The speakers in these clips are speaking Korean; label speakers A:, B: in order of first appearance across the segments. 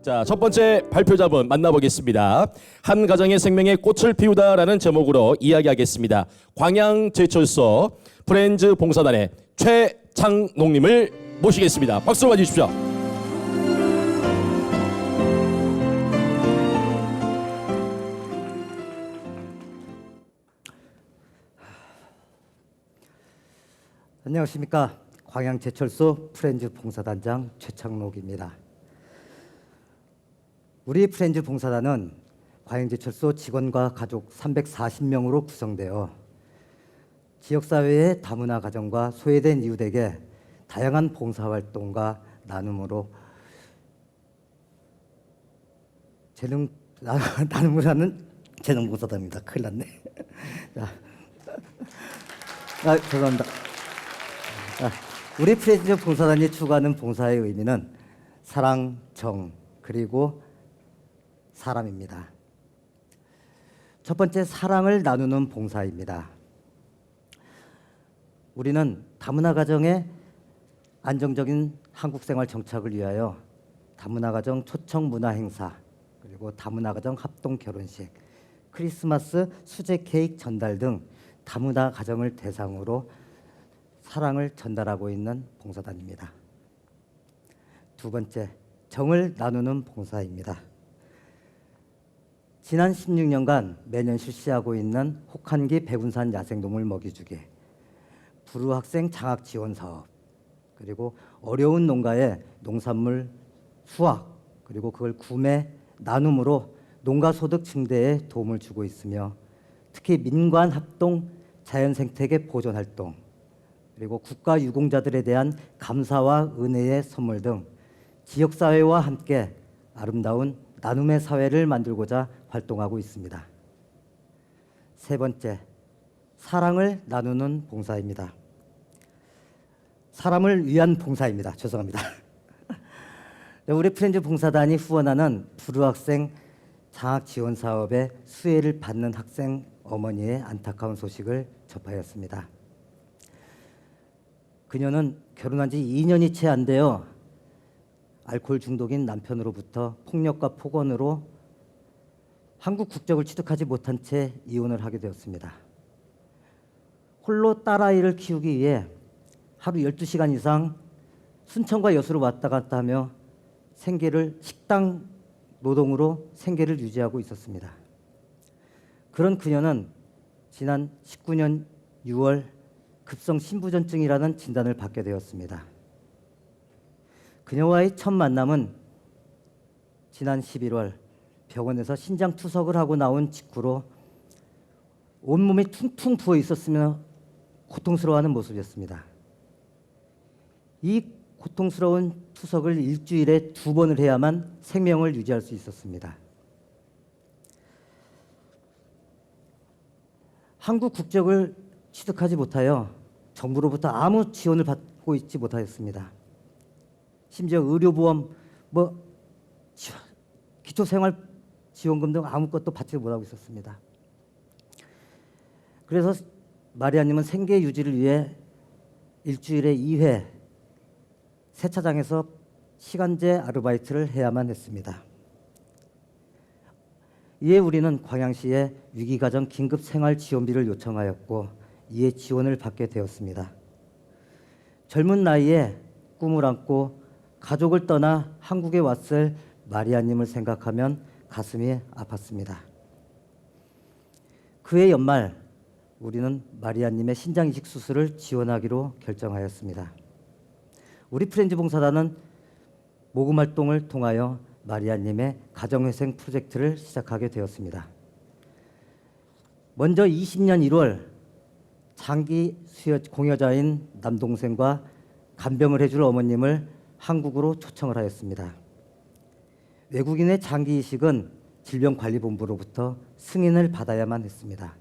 A: 자, 첫 번째 발표자분 만나보겠습니다. 한 가정의 생명에 꽃을 피우다라는 제목으로 이야기하겠습니다. 광양제철소 프렌즈 봉사단의 최창농님을 모시겠습니다. 박수로 맞으십시오.
B: 안녕하십니까. 광양제철소 프렌즈 봉사단장 최창록입니다. 우리 프렌즈 봉사단은 광양제철소 직원과 가족 340명으로 구성되어 지역사회의 다문화 가정과 소외된 이웃에게 다양한 봉사활동과 나눔으로 나눔을 하는 재능봉사단입니다. 큰일 났네. 죄송합니다. 우리 프렌즈 봉사단이 추구하는 봉사의 의미는 사랑, 정, 그리고 사람입니다. 첫 번째, 사랑을 나누는 봉사입니다. 우리는 다문화 가정의 안정적인 한국 생활 정착을 위하여 다문화 가정 초청 문화 행사, 그리고 다문화 가정 합동 결혼식, 크리스마스 수제 케이크 전달 등 다문화 가정을 대상으로 사랑을 전달하고 있는 봉사단입니다. 두 번째, 정을 나누는 봉사입니다. 지난 16년간 매년 실시하고 있는 혹한기 백운산 야생동물 먹이주기, 불우 학생 장학 지원 사업, 그리고 어려운 농가의 농산물 수확, 그리고 그걸 구매, 나눔으로 농가 소득 증대에 도움을 주고 있으며, 특히 민관 합동 자연 생태계 보존 활동, 그리고 국가 유공자들에 대한 감사와 은혜의 선물 등 지역사회와 함께 아름다운 나눔의 사회를 만들고자 활동하고 있습니다. 세 번째, 사랑을 나누는 봉사입니다. 사람을 위한 봉사입니다. 죄송합니다. 우리 프렌즈 봉사단이 후원하는 불우학생 장학 지원 사업에 수혜를 받는 학생 어머니의 안타까운 소식을 접하였습니다. 그녀는 결혼한 지 2년이 채 안 되어 알코올 중독인 남편으로부터 폭력과 폭언으로 한국 국적을 취득하지 못한 채 이혼을 하게 되었습니다. 홀로 딸아이를 키우기 위해 하루 12시간 이상 순천과 여수로 왔다 갔다 하며 식당 노동으로 생계를 유지하고 있었습니다. 그런 그녀는 지난 19년 6월 급성 신부전증이라는 진단을 받게 되었습니다. 그녀와의 첫 만남은 지난 11월 병원에서 신장 투석을 하고 나온 직후로 온몸이 퉁퉁 부어 있었으며 고통스러워하는 모습이었습니다. 이 고통스러운 투석을 일주일에 2번을 해야만 생명을 유지할 수 있었습니다. 한국 국적을 취득하지 못하여 정부로부터 아무 지원을 받고 있지 못하였습니다. 심지어 의료보험, 기초생활지원금 등 아무것도 받지 못하고 있었습니다. 그래서 마리아님은 생계 유지를 위해 일주일에 2회 세차장에서 시간제 아르바이트를 해야만 했습니다. 이에 우리는 광양시에 위기가정 긴급생활지원비를 요청하였고 이에 지원을 받게 되었습니다. 젊은 나이에 꿈을 안고 가족을 떠나 한국에 왔을 마리아님을 생각하면 가슴이 아팠습니다. 그해 연말 우리는 마리아님의 신장이식 수술을 지원하기로 결정하였습니다. 우리 프렌즈 봉사단은 모금 활동을 통하여 마리아님의 가정회생 프로젝트를 시작하게 되었습니다. 먼저 20년 1월 장기 수혈 공여자인 남동생과 간병을 해줄 어머님을 한국으로 초청을 하였습니다. 외국인의 장기 이식은 질병관리본부로부터 승인을 받아야만 했습니다.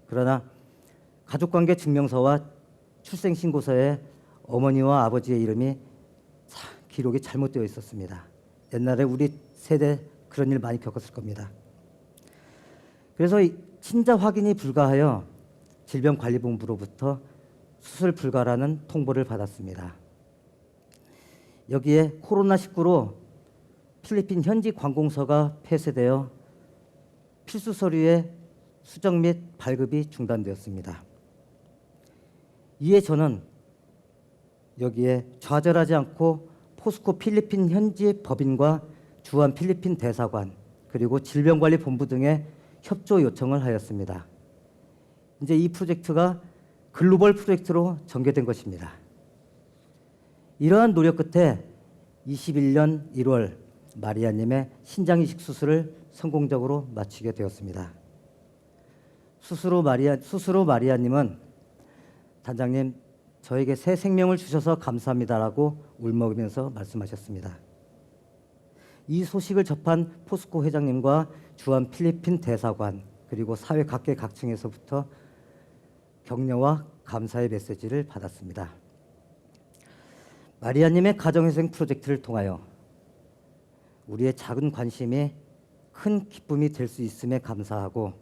B: 그러나 가족관계 증명서와 출생신고서에 어머니와 아버지의 이름이 기록이 잘못되어 있었습니다. 옛날에 우리 세대 그런 일 많이 겪었을 겁니다. 그래서 친자 확인이 불가하여 질병관리본부로부터 수술 불가라는 통보를 받았습니다. 여기에 코로나19로 필리핀 현지 관공서가 폐쇄되어 필수 서류의 수정 및 발급이 중단되었습니다. 이에 저는 여기에 좌절하지 않고 포스코 필리핀 현지 법인과 주한 필리핀 대사관 그리고 질병관리본부 등의 협조 요청을 하였습니다. 이제 이 프로젝트가 글로벌 프로젝트로 전개된 것입니다. 이러한 노력 끝에 21년 1월 마리아님의 신장 이식 수술을 성공적으로 마치게 되었습니다. 스스로 마리아님은 단장님, 저에게 새 생명을 주셔서 감사합니다라고 울먹이면서 말씀하셨습니다. 이 소식을 접한 포스코 회장님과 주한 필리핀 대사관 그리고 사회 각계 각층에서부터 격려와 감사의 메시지를 받았습니다. 마리아님의 가정회생 프로젝트를 통하여 우리의 작은 관심이 큰 기쁨이 될 수 있음에 감사하고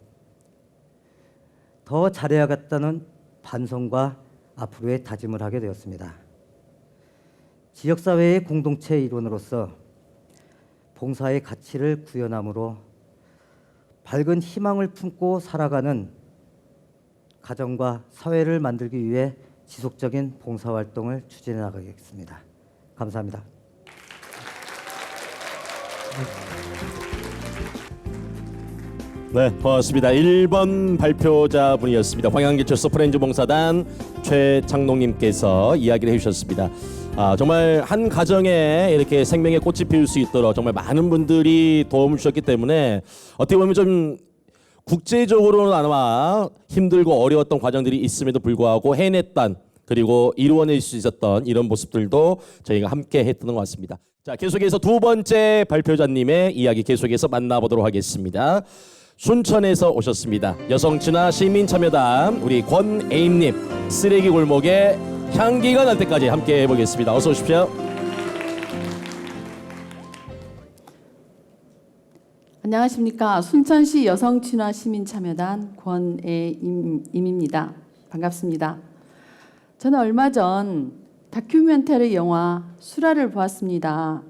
B: 더 잘해야겠다는 반성과 앞으로의 다짐을 하게 되었습니다. 지역사회의 공동체 일원으로서 봉사의 가치를 구현함으로 밝은 희망을 품고 살아가는 가정과 사회를 만들기 위해 지속적인 봉사활동을 추진해 나가겠습니다. 감사합니다.
A: 네, 고맙습니다. 1번 발표자분이었습니다. 광양제철소 프렌즈 봉사단 최창농님께서 이야기를 해주셨습니다. 정말 한 가정에 이렇게 생명의 꽃이 피울 수 있도록 정말 많은 분들이 도움을 주셨기 때문에 어떻게 보면 좀 국제적으로는 아마 힘들고 어려웠던 과정들이 있음에도 불구하고 해냈던 그리고 이루어낼 수 있었던 이런 모습들도 저희가 함께 했던 것 같습니다. 자, 계속해서 두 번째 발표자님의 이야기 계속해서 만나보도록 하겠습니다. 순천에서 오셨습니다. 여성친화 시민참여단 우리 권애임님, 쓰레기 골목에 향기가 날 때까지 함께 해보겠습니다. 어서 오십시오.
C: 안녕하십니까. 순천시 여성친화 시민참여단 권애임입니다. 반갑습니다. 저는 얼마 전 다큐멘터리 영화 수라를 보았습니다.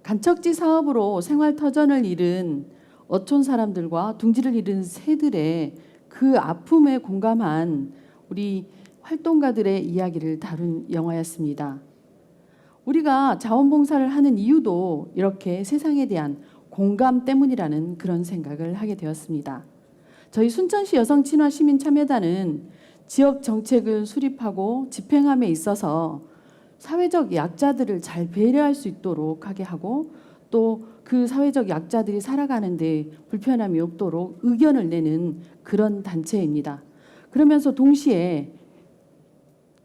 C: 간척지 사업으로 생활터전을 잃은 어촌 사람들과 둥지를 잃은 새들의 그 아픔에 공감한 우리 활동가들의 이야기를 다룬 영화였습니다. 우리가 자원봉사를 하는 이유도 이렇게 세상에 대한 공감 때문이라는 그런 생각을 하게 되었습니다. 저희 순천시 여성친화 시민참여단은 지역 정책을 수립하고 집행함에 있어서 사회적 약자들을 잘 배려할 수 있도록 하게 하고 또 그 사회적 약자들이 살아가는데 불편함이 없도록 의견을 내는 그런 단체입니다. 그러면서 동시에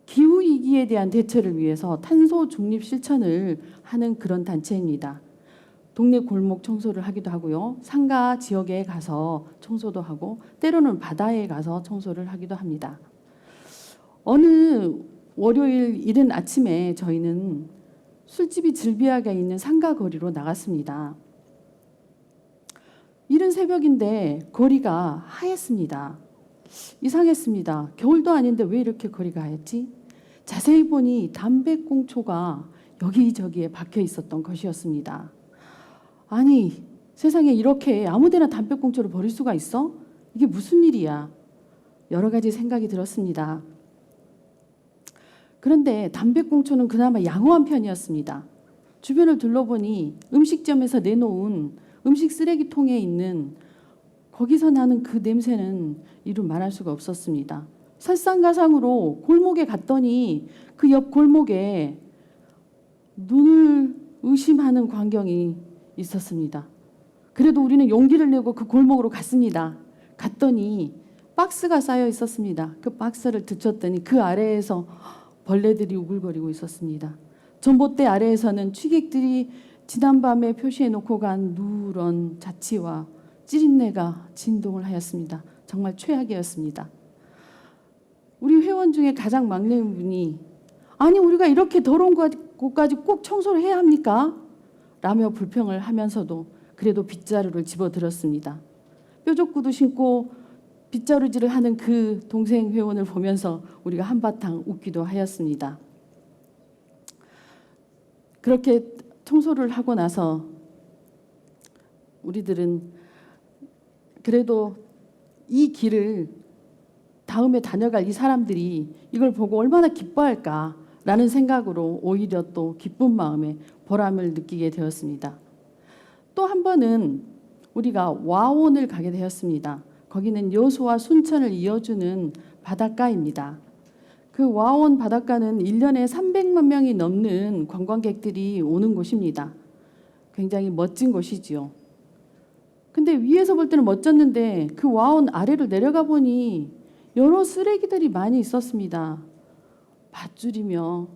C: 기후위기에 대한 대처를 위해서 탄소 중립 실천을 하는 그런 단체입니다. 동네 골목 청소를 하기도 하고요. 상가 지역에 가서 청소도 하고 때로는 바다에 가서 청소를 하기도 합니다. 어느 월요일 이른 아침에 저희는 술집이 즐비하게 있는 상가 거리로 나갔습니다. 이른 새벽인데 거리가 하얗습니다. 이상했습니다. 겨울도 아닌데 왜 이렇게 거리가 하얗지? 자세히 보니 담배꽁초가 여기저기에 박혀 있었던 것이었습니다. 아니, 세상에 이렇게 아무데나 담배꽁초를 버릴 수가 있어? 이게 무슨 일이야? 여러 가지 생각이 들었습니다. 그런데 담배꽁초는 그나마 양호한 편이었습니다. 주변을 둘러보니 음식점에서 내놓은 음식 쓰레기통에 있는 거기서 나는 그 냄새는 이루 말할 수가 없었습니다. 설상가상으로 골목에 갔더니 그 옆 골목에 눈을 의심하는 광경이 있었습니다. 그래도 우리는 용기를 내고 그 골목으로 갔습니다. 갔더니 박스가 쌓여 있었습니다. 그 박스를 들쳤더니 그 아래에서 벌레들이 우글거리고 있었습니다. 전봇대 아래에서는 취객들이 지난밤에 표시해놓고 간 누런 자취와 찌린내가 진동을 하였습니다. 정말 최악이었습니다. 우리 회원 중에 가장 막내 분이 아니 우리가 이렇게 더러운 곳까지 꼭 청소를 해야 합니까? 라며 불평을 하면서도 그래도 빗자루를 집어들었습니다. 뾰족구두 신고 빗자루질을 하는 그 동생 회원을 보면서 우리가 한바탕 웃기도 하였습니다. 그렇게 청소를 하고 나서 우리들은 그래도 이 길을 다음에 다녀갈 이 사람들이 이걸 보고 얼마나 기뻐할까라는 생각으로 오히려 또 기쁜 마음에 보람을 느끼게 되었습니다. 또 한 번은 우리가 와온을 가게 되었습니다. 거기는 여수와 순천을 이어주는 바닷가입니다. 그 와온 바닷가는 1년에 300만 명이 넘는 관광객들이 오는 곳입니다. 굉장히 멋진 곳이지요. 근데 위에서 볼 때는 멋졌는데 그 와온 아래로 내려가 보니 여러 쓰레기들이 많이 있었습니다. 밧줄이며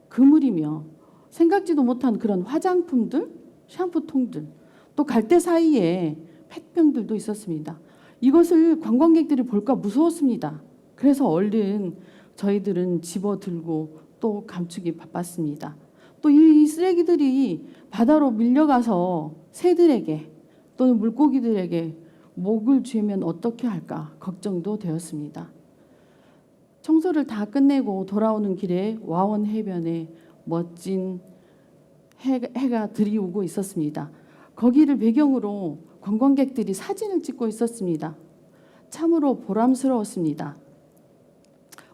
C: 그물이며 생각지도 못한 그런 화장품들, 샴푸통들, 또 갈대 사이에 펫병들도 있었습니다. 이것을 관광객들이 볼까 무서웠습니다. 그래서 얼른 저희들은 집어들고 또 감추기 바빴습니다. 또 이 쓰레기들이 바다로 밀려가서 새들에게 또는 물고기들에게 목을 쥐면 어떻게 할까 걱정도 되었습니다. 청소를 다 끝내고 돌아오는 길에 와온 해변에 멋진 해가 들이오고 있었습니다. 거기를 배경으로 관광객들이 사진을 찍고 있었습니다. 참으로 보람스러웠습니다.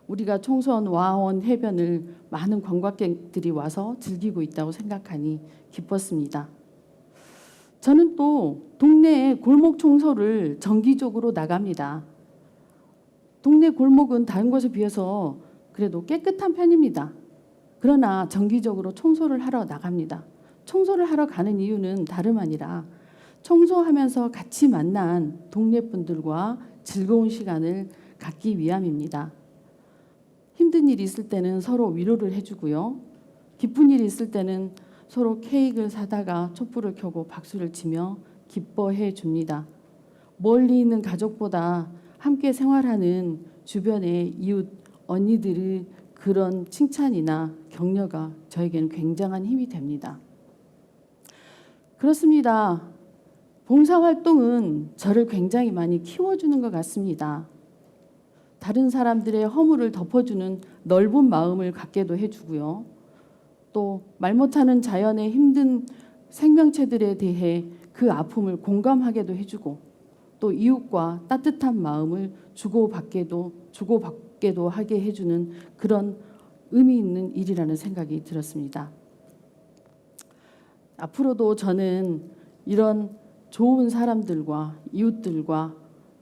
C: 우리가 청소한 와온 해변을 많은 관광객들이 와서 즐기고 있다고 생각하니 기뻤습니다. 저는 또 동네에 골목 청소를 정기적으로 나갑니다. 동네 골목은 다른 곳에 비해서 그래도 깨끗한 편입니다. 그러나 정기적으로 청소를 하러 나갑니다. 청소를 하러 가는 이유는 다름 아니라 청소하면서 같이 만난 동네 분들과 즐거운 시간을 갖기 위함입니다. 힘든 일이 있을 때는 서로 위로를 해주고요. 기쁜 일이 있을 때는 서로 케이크를 사다가 촛불을 켜고 박수를 치며 기뻐해 줍니다. 멀리 있는 가족보다 함께 생활하는 주변의 이웃, 언니들의 그런 칭찬이나 격려가 저에게는 굉장한 힘이 됩니다. 그렇습니다. 봉사활동은 저를 굉장히 많이 키워주는 것 같습니다. 다른 사람들의 허물을 덮어주는 넓은 마음을 갖게도 해주고요. 또 말 못하는 자연의 힘든 생명체들에 대해 그 아픔을 공감하게도 해주고 또 이웃과 따뜻한 마음을 주고받게도 하게 해주는 그런 의미 있는 일이라는 생각이 들었습니다. 앞으로도 저는 이런 좋은 사람들과 이웃들과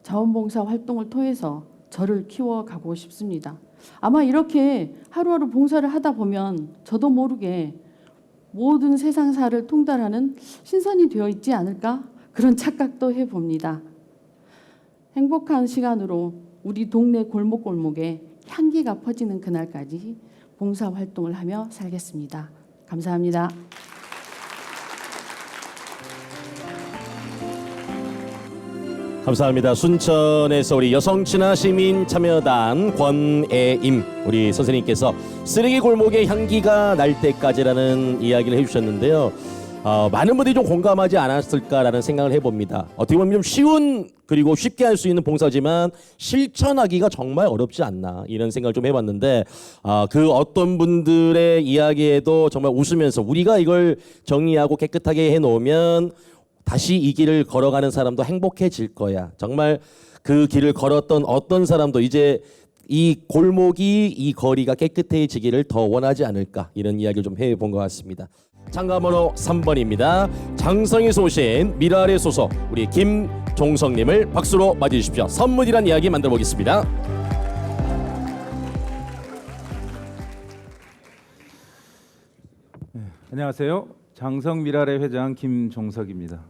C: 자원봉사 활동을 통해서 저를 키워가고 싶습니다. 아마 이렇게 하루하루 봉사를 하다 보면 저도 모르게 모든 세상사를 통달하는 신선이 되어 있지 않을까? 그런 착각도 해봅니다. 행복한 시간으로 우리 동네 골목골목에 향기가 퍼지는 그날까지 봉사활동을 하며 살겠습니다. 감사합니다.
A: 감사합니다. 순천에서 우리 여성친화 시민참여단 권애임 우리 선생님께서 쓰레기 골목의 향기가 날 때까지라는 이야기를 해주셨는데요. 많은 분들이 좀 공감하지 않았을까라는 생각을 해봅니다. 어떻게 보면 좀 쉬운 그리고 쉽게 할 수 있는 봉사지만 실천하기가 정말 어렵지 않나 이런 생각을 좀 해봤는데 그 어떤 분들의 이야기에도 정말 웃으면서 우리가 이걸 정리하고 깨끗하게 해놓으면 다시 이 길을 걸어가는 사람도 행복해질 거야. 정말 그 길을 걸었던 어떤 사람도 이제 이 골목이 이 거리가 깨끗해지기를 더 원하지 않을까 이런 이야기를 좀 해본 것 같습니다. 참가번호 3번입니다. 장성에서 오신 미라레 소속 우리 김종석님을 박수로 맞이해주십시오. 선물이란 이야기 만들어 보겠습니다.
D: 안녕하세요. 장성 미랄의 회장 김종석입니다.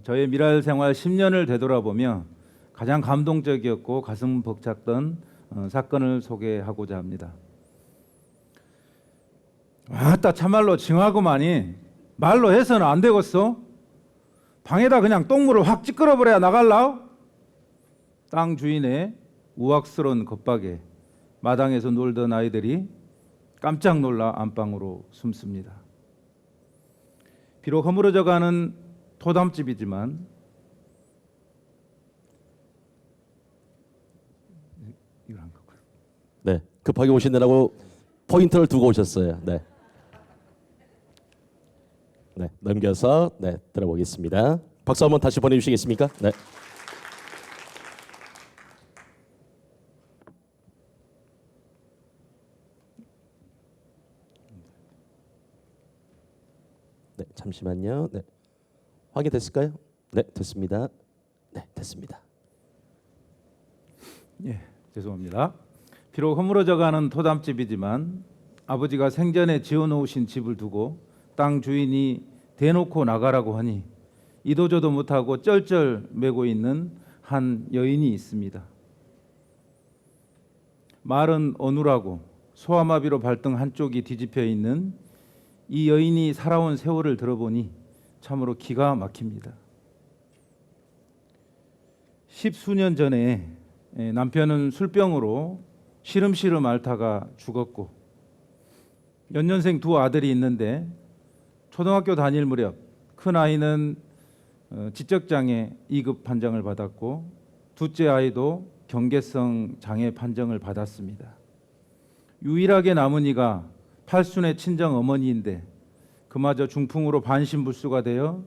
D: 저의 미랄 생활 10년을 되돌아보며 가장 감동적이었고 가슴 벅찼던 사건을 소개하고자 합니다. 아따 참말로 징하고만이 말로 해서는 안 되겠어? 방에다 그냥 똥물을 확 찌끄러버려야 나갈라? 땅 주인의 우악스러운 겁박에 마당에서 놀던 아이들이 깜짝 놀라 안방으로 숨습니다. 비록 허물어져가는 토담집이지만 이걸 한 거고요.
A: 네, 급하게 오시느라고 포인트를 두고 오셨어요. 네, 네 넘겨서 네 들어보겠습니다. 박수 한번 다시 보내주시겠습니까? 네. 네, 잠시만요. 네. 확인됐을까요? 네, 됐습니다. 네, 됐습니다.
D: 예, 죄송합니다. 비록 허물어져가는 토담집이지만 아버지가 생전에 지어놓으신 집을 두고 땅 주인이 대놓고 나가라고 하니 이도저도 못하고 쩔쩔 매고 있는 한 여인이 있습니다. 말은 어눌하고 소아마비로 발등 한쪽이 뒤집혀 있는 이 여인이 살아온 세월을 들어보니 참으로 기가 막힙니다. 10수년 전에 남편은 술병으로 시름시름 앓다가 죽었고 연년생 두 아들이 있는데 초등학교 다닐 무렵 큰아이는 지적장애 2급 판정을 받았고 둘째 아이도 경계성 장애 판정을 받았습니다. 유일하게 남은 이가 팔순의 친정 어머니인데 그마저 중풍으로 반신불수가 되어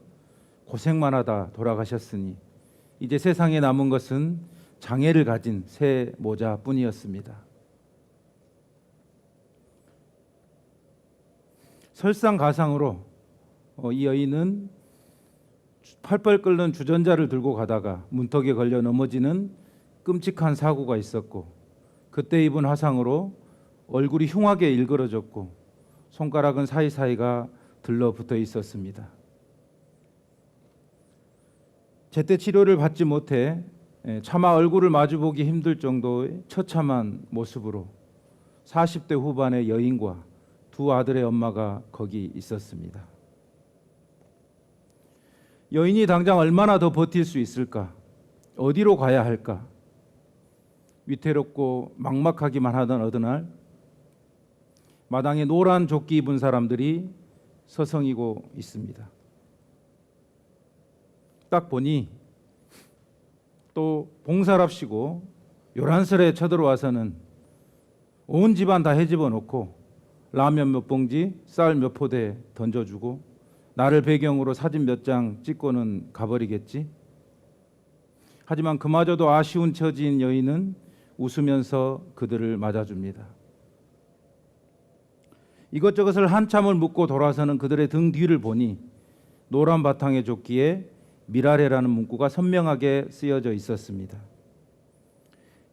D: 고생만 하다 돌아가셨으니 이제 세상에 남은 것은 장애를 가진 새 모자뿐이었습니다. 설상가상으로 이 여인은 팔벌 끓는 주전자를 들고 가다가 문턱에 걸려 넘어지는 끔찍한 사고가 있었고 그때 입은 화상으로 얼굴이 흉하게 일그러졌고 손가락은 사이사이가 들러붙어 있었습니다. 제때 치료를 받지 못해 차마 얼굴을 마주보기 힘들 정도의 처참한 모습으로 40대 후반의 여인과 두 아들의 엄마가 거기 있었습니다. 여인이 당장 얼마나 더 버틸 수 있을까? 어디로 가야 할까? 위태롭고 막막하기만 하던 어느 날 마당에 노란 조끼 입은 사람들이 서성이고 있습니다. 딱 보니 또 봉사랍시고 요란스레 쳐들어와서는 온 집안 다 헤집어 놓고 라면 몇 봉지, 쌀 몇 포대 던져주고 나를 배경으로 사진 몇 장 찍고는 가버리겠지. 하지만 그마저도 아쉬운 처지인 여인은 웃으면서 그들을 맞아줍니다. 이것저것을 한참을 묻고 돌아서는 그들의 등 뒤를 보니 노란 바탕의 조끼에 미라레라는 문구가 선명하게 쓰여져 있었습니다.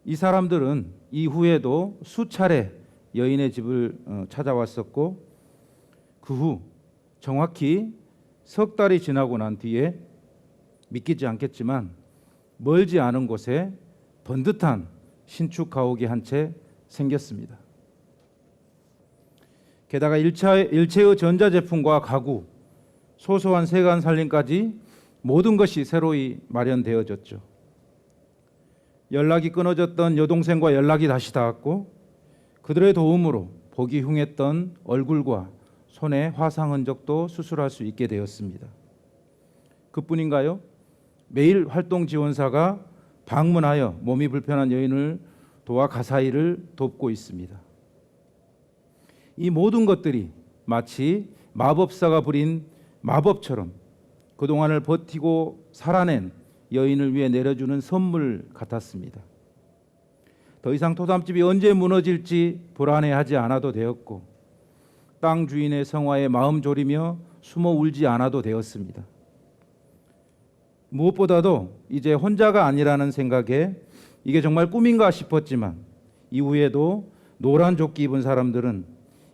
D: 이 사람들은 이후에도 수차례 여인의 집을 찾아왔었고 그 후 정확히 석 달이 지나고 난 뒤에 믿기지 않겠지만 멀지 않은 곳에 번듯한 신축 가옥이 한 채 생겼습니다. 게다가 일체의 전자제품과 가구, 소소한 세간 살림까지 모든 것이 새로이 마련되어졌죠. 연락이 끊어졌던 여동생과 연락이 다시 닿았고 그들의 도움으로 보기 흉했던 얼굴과 손에 화상 흔적도 수술할 수 있게 되었습니다. 그뿐인가요? 매일 활동 지원사가 방문하여 몸이 불편한 여인을 도와 가사일을 돕고 있습니다. 이 모든 것들이 마치 마법사가 부린 마법처럼 그동안을 버티고 살아낸 여인을 위해 내려주는 선물 같았습니다. 더 이상 토담집이 언제 무너질지 불안해하지 않아도 되었고 땅 주인의 성화에 마음 졸이며 숨어 울지 않아도 되었습니다. 무엇보다도 이제 혼자가 아니라는 생각에 이게 정말 꿈인가 싶었지만 이후에도 노란 조끼 입은 사람들은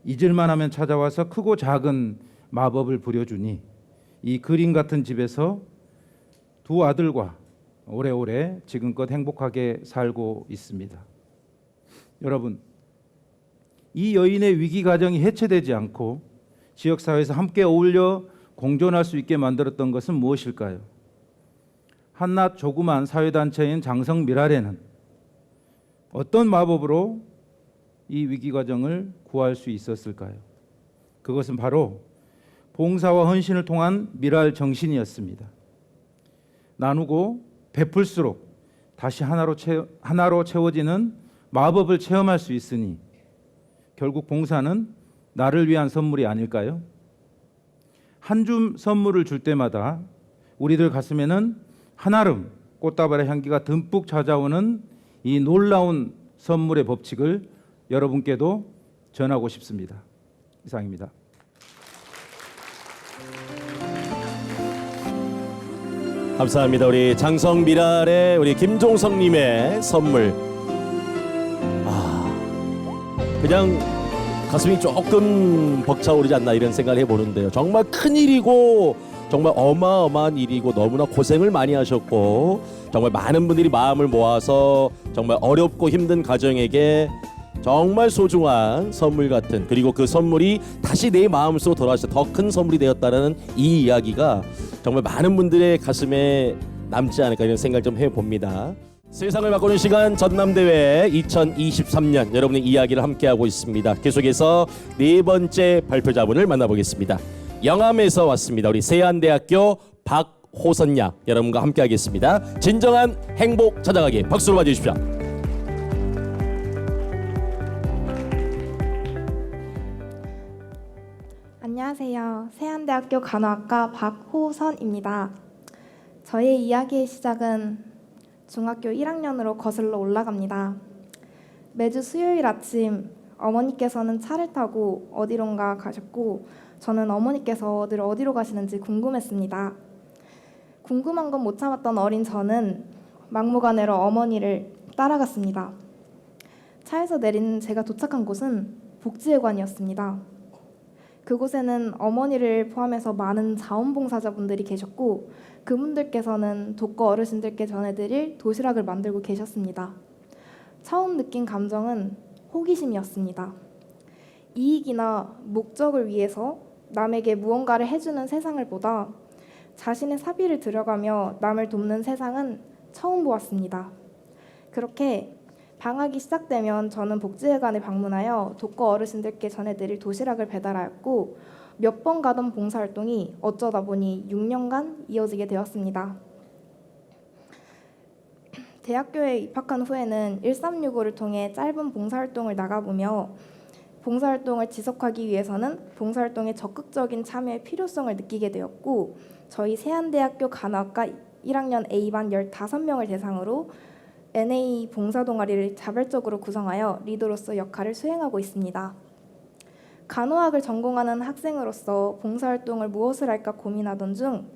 D: 잊을만 하면 찾아와서 크고 작은 마법을 부려주니 이 그림 같은 집에서 두 아들과 오래오래 지금껏 행복하게 살고 있습니다. 여러분, 이 여인의 위기 가정이 해체되지 않고 지역사회에서 함께 어울려 공존할 수 있게 만들었던 것은 무엇일까요? 한낱 조그만 사회단체인 장성 미라레는 어떤 마법으로 이 위기 과정을 구할 수 있었을까요? 그것은 바로 봉사와 헌신을 통한 미랄 정신이었습니다. 나누고 베풀수록 다시 하나로 채워지는 마법을 체험할 수 있으니 결국 봉사는 나를 위한 선물이 아닐까요? 한 줌 선물을 줄 때마다 우리들 가슴에는 한아름 꽃다발의 향기가 듬뿍 찾아오는 이 놀라운 선물의 법칙을 여러분께도 전하고 싶습니다. 이상입니다.
A: 감사합니다. 우리 장성미랄의 우리 김종성님의 선물. 그냥 가슴이 조금 벅차오르지 않나 이런 생각을 해보는데요. 정말 큰 일이고 정말 어마어마한 일이고 너무나 고생을 많이 하셨고 정말 많은 분들이 마음을 모아서 정말 어렵고 힘든 가정에게 정말 소중한 선물 같은, 그리고 그 선물이 다시 내 마음속으로 돌아와서 더 큰 선물이 되었다는 이 이야기가 정말 많은 분들의 가슴에 남지 않을까 이런 생각을 좀 해봅니다. 세상을 바꾸는 시간 전남대회 2023년 여러분의 이야기를 함께하고 있습니다. 계속해서 네 번째 발표자분을 만나보겠습니다. 영암에서 왔습니다. 우리 세안대학교 박호선 양 여러분과 함께하겠습니다. 진정한 행복 찾아가기 박수로 맞이해주십시오.
E: 안녕하세요. 세안대학교 간호학과 박호선입니다. 저의 이야기의 시작은 중학교 1학년으로 거슬러 올라갑니다. 매주 수요일 아침 어머니께서는 차를 타고 어디론가 가셨고 저는 어머니께서 늘 어디로 가시는지 궁금했습니다. 궁금한 건 못 참았던 어린 저는 막무가내로 어머니를 따라갔습니다. 차에서 내린 제가 도착한 곳은 복지회관이었습니다. 그곳에는 어머니를 포함해서 많은 자원봉사자분들이 계셨고 그분들께서는 독거 어르신들께 전해드릴 도시락을 만들고 계셨습니다. 처음 느낀 감정은 호기심이었습니다. 이익이나 목적을 위해서 남에게 무언가를 해주는 세상을 보다 자신의 사비를 들여가며 남을 돕는 세상은 처음 보았습니다. 그렇게 방학이 시작되면 저는 복지회관에 방문하여 독거 어르신들께 전해드릴 도시락을 배달하였고 몇 번 가던 봉사활동이 어쩌다 보니 6년간 이어지게 되었습니다. 대학교에 입학한 후에는 1365를 통해 짧은 봉사활동을 나가보며 봉사활동을 지속하기 위해서는 봉사활동에 적극적인 참여의 필요성을 느끼게 되었고 저희 세안대학교 간호학과 1학년 A반 15명을 대상으로 NA 봉사동아리를 자발적으로 구성하여 리더로서 역할을 수행하고 있습니다. 간호학을 전공하는 학생으로서 봉사활동을 무엇을 할까 고민하던 중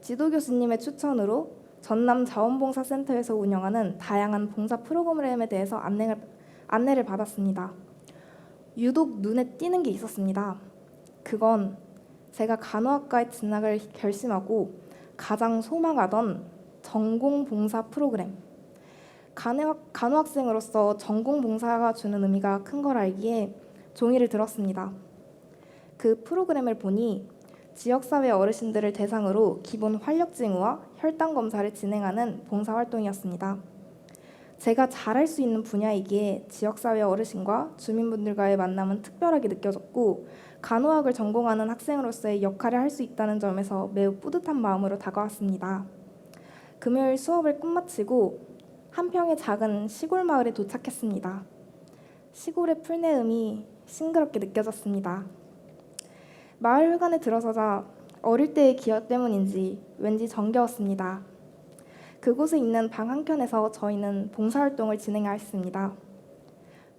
E: 지도교수님의 추천으로 전남 자원봉사센터에서 운영하는 다양한 봉사 프로그램에 대해서 안내를 받았습니다. 유독 눈에 띄는 게 있었습니다. 그건 제가 간호학과에 진학을 결심하고 가장 소망하던 전공봉사 프로그램. 간호학생으로서 전공봉사가 주는 의미가 큰 걸 알기에 종이를 들었습니다. 그 프로그램을 보니 지역사회 어르신들을 대상으로 기본 활력증후와 혈당 검사를 진행하는 봉사활동이었습니다. 제가 잘할 수 있는 분야이기에 지역사회 어르신과 주민분들과의 만남은 특별하게 느껴졌고 간호학을 전공하는 학생으로서의 역할을 할 수 있다는 점에서 매우 뿌듯한 마음으로 다가왔습니다. 금요일 수업을 끝마치고 한 평의 작은 시골 마을에 도착했습니다. 시골의 풀내음이 싱그럽게 느껴졌습니다. 마을 회관에 들어서자 어릴 때의 기억 때문인지 왠지 정겨웠습니다. 그곳에 있는 방 한켠에서 저희는 봉사활동을 진행하였습니다.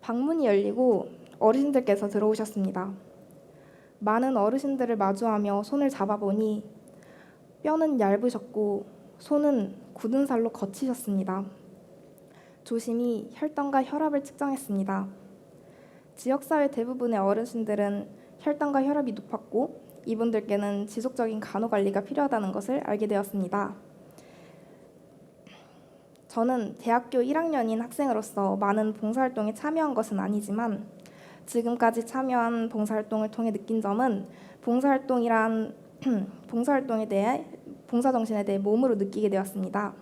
E: 방문이 열리고 어르신들께서 들어오셨습니다. 많은 어르신들을 마주하며 손을 잡아보니 뼈는 얇으셨고 손은 굳은 살로 거치셨습니다. 조심히 혈당과 혈압을 측정했습니다. 지역사회 대부분의 어르신들은 혈당과 혈압이 높았고 이분들께는 지속적인 간호관리가 필요하다는 것을 알게 되었습니다. 저는 대학교 1학년인 학생으로서 많은 봉사활동에 참여한 것은 아니지만 지금까지 참여한 봉사활동을 통해 느낀 점은 봉사활동에 대해 봉사정신에 대해 몸으로 느끼게 되었습니다.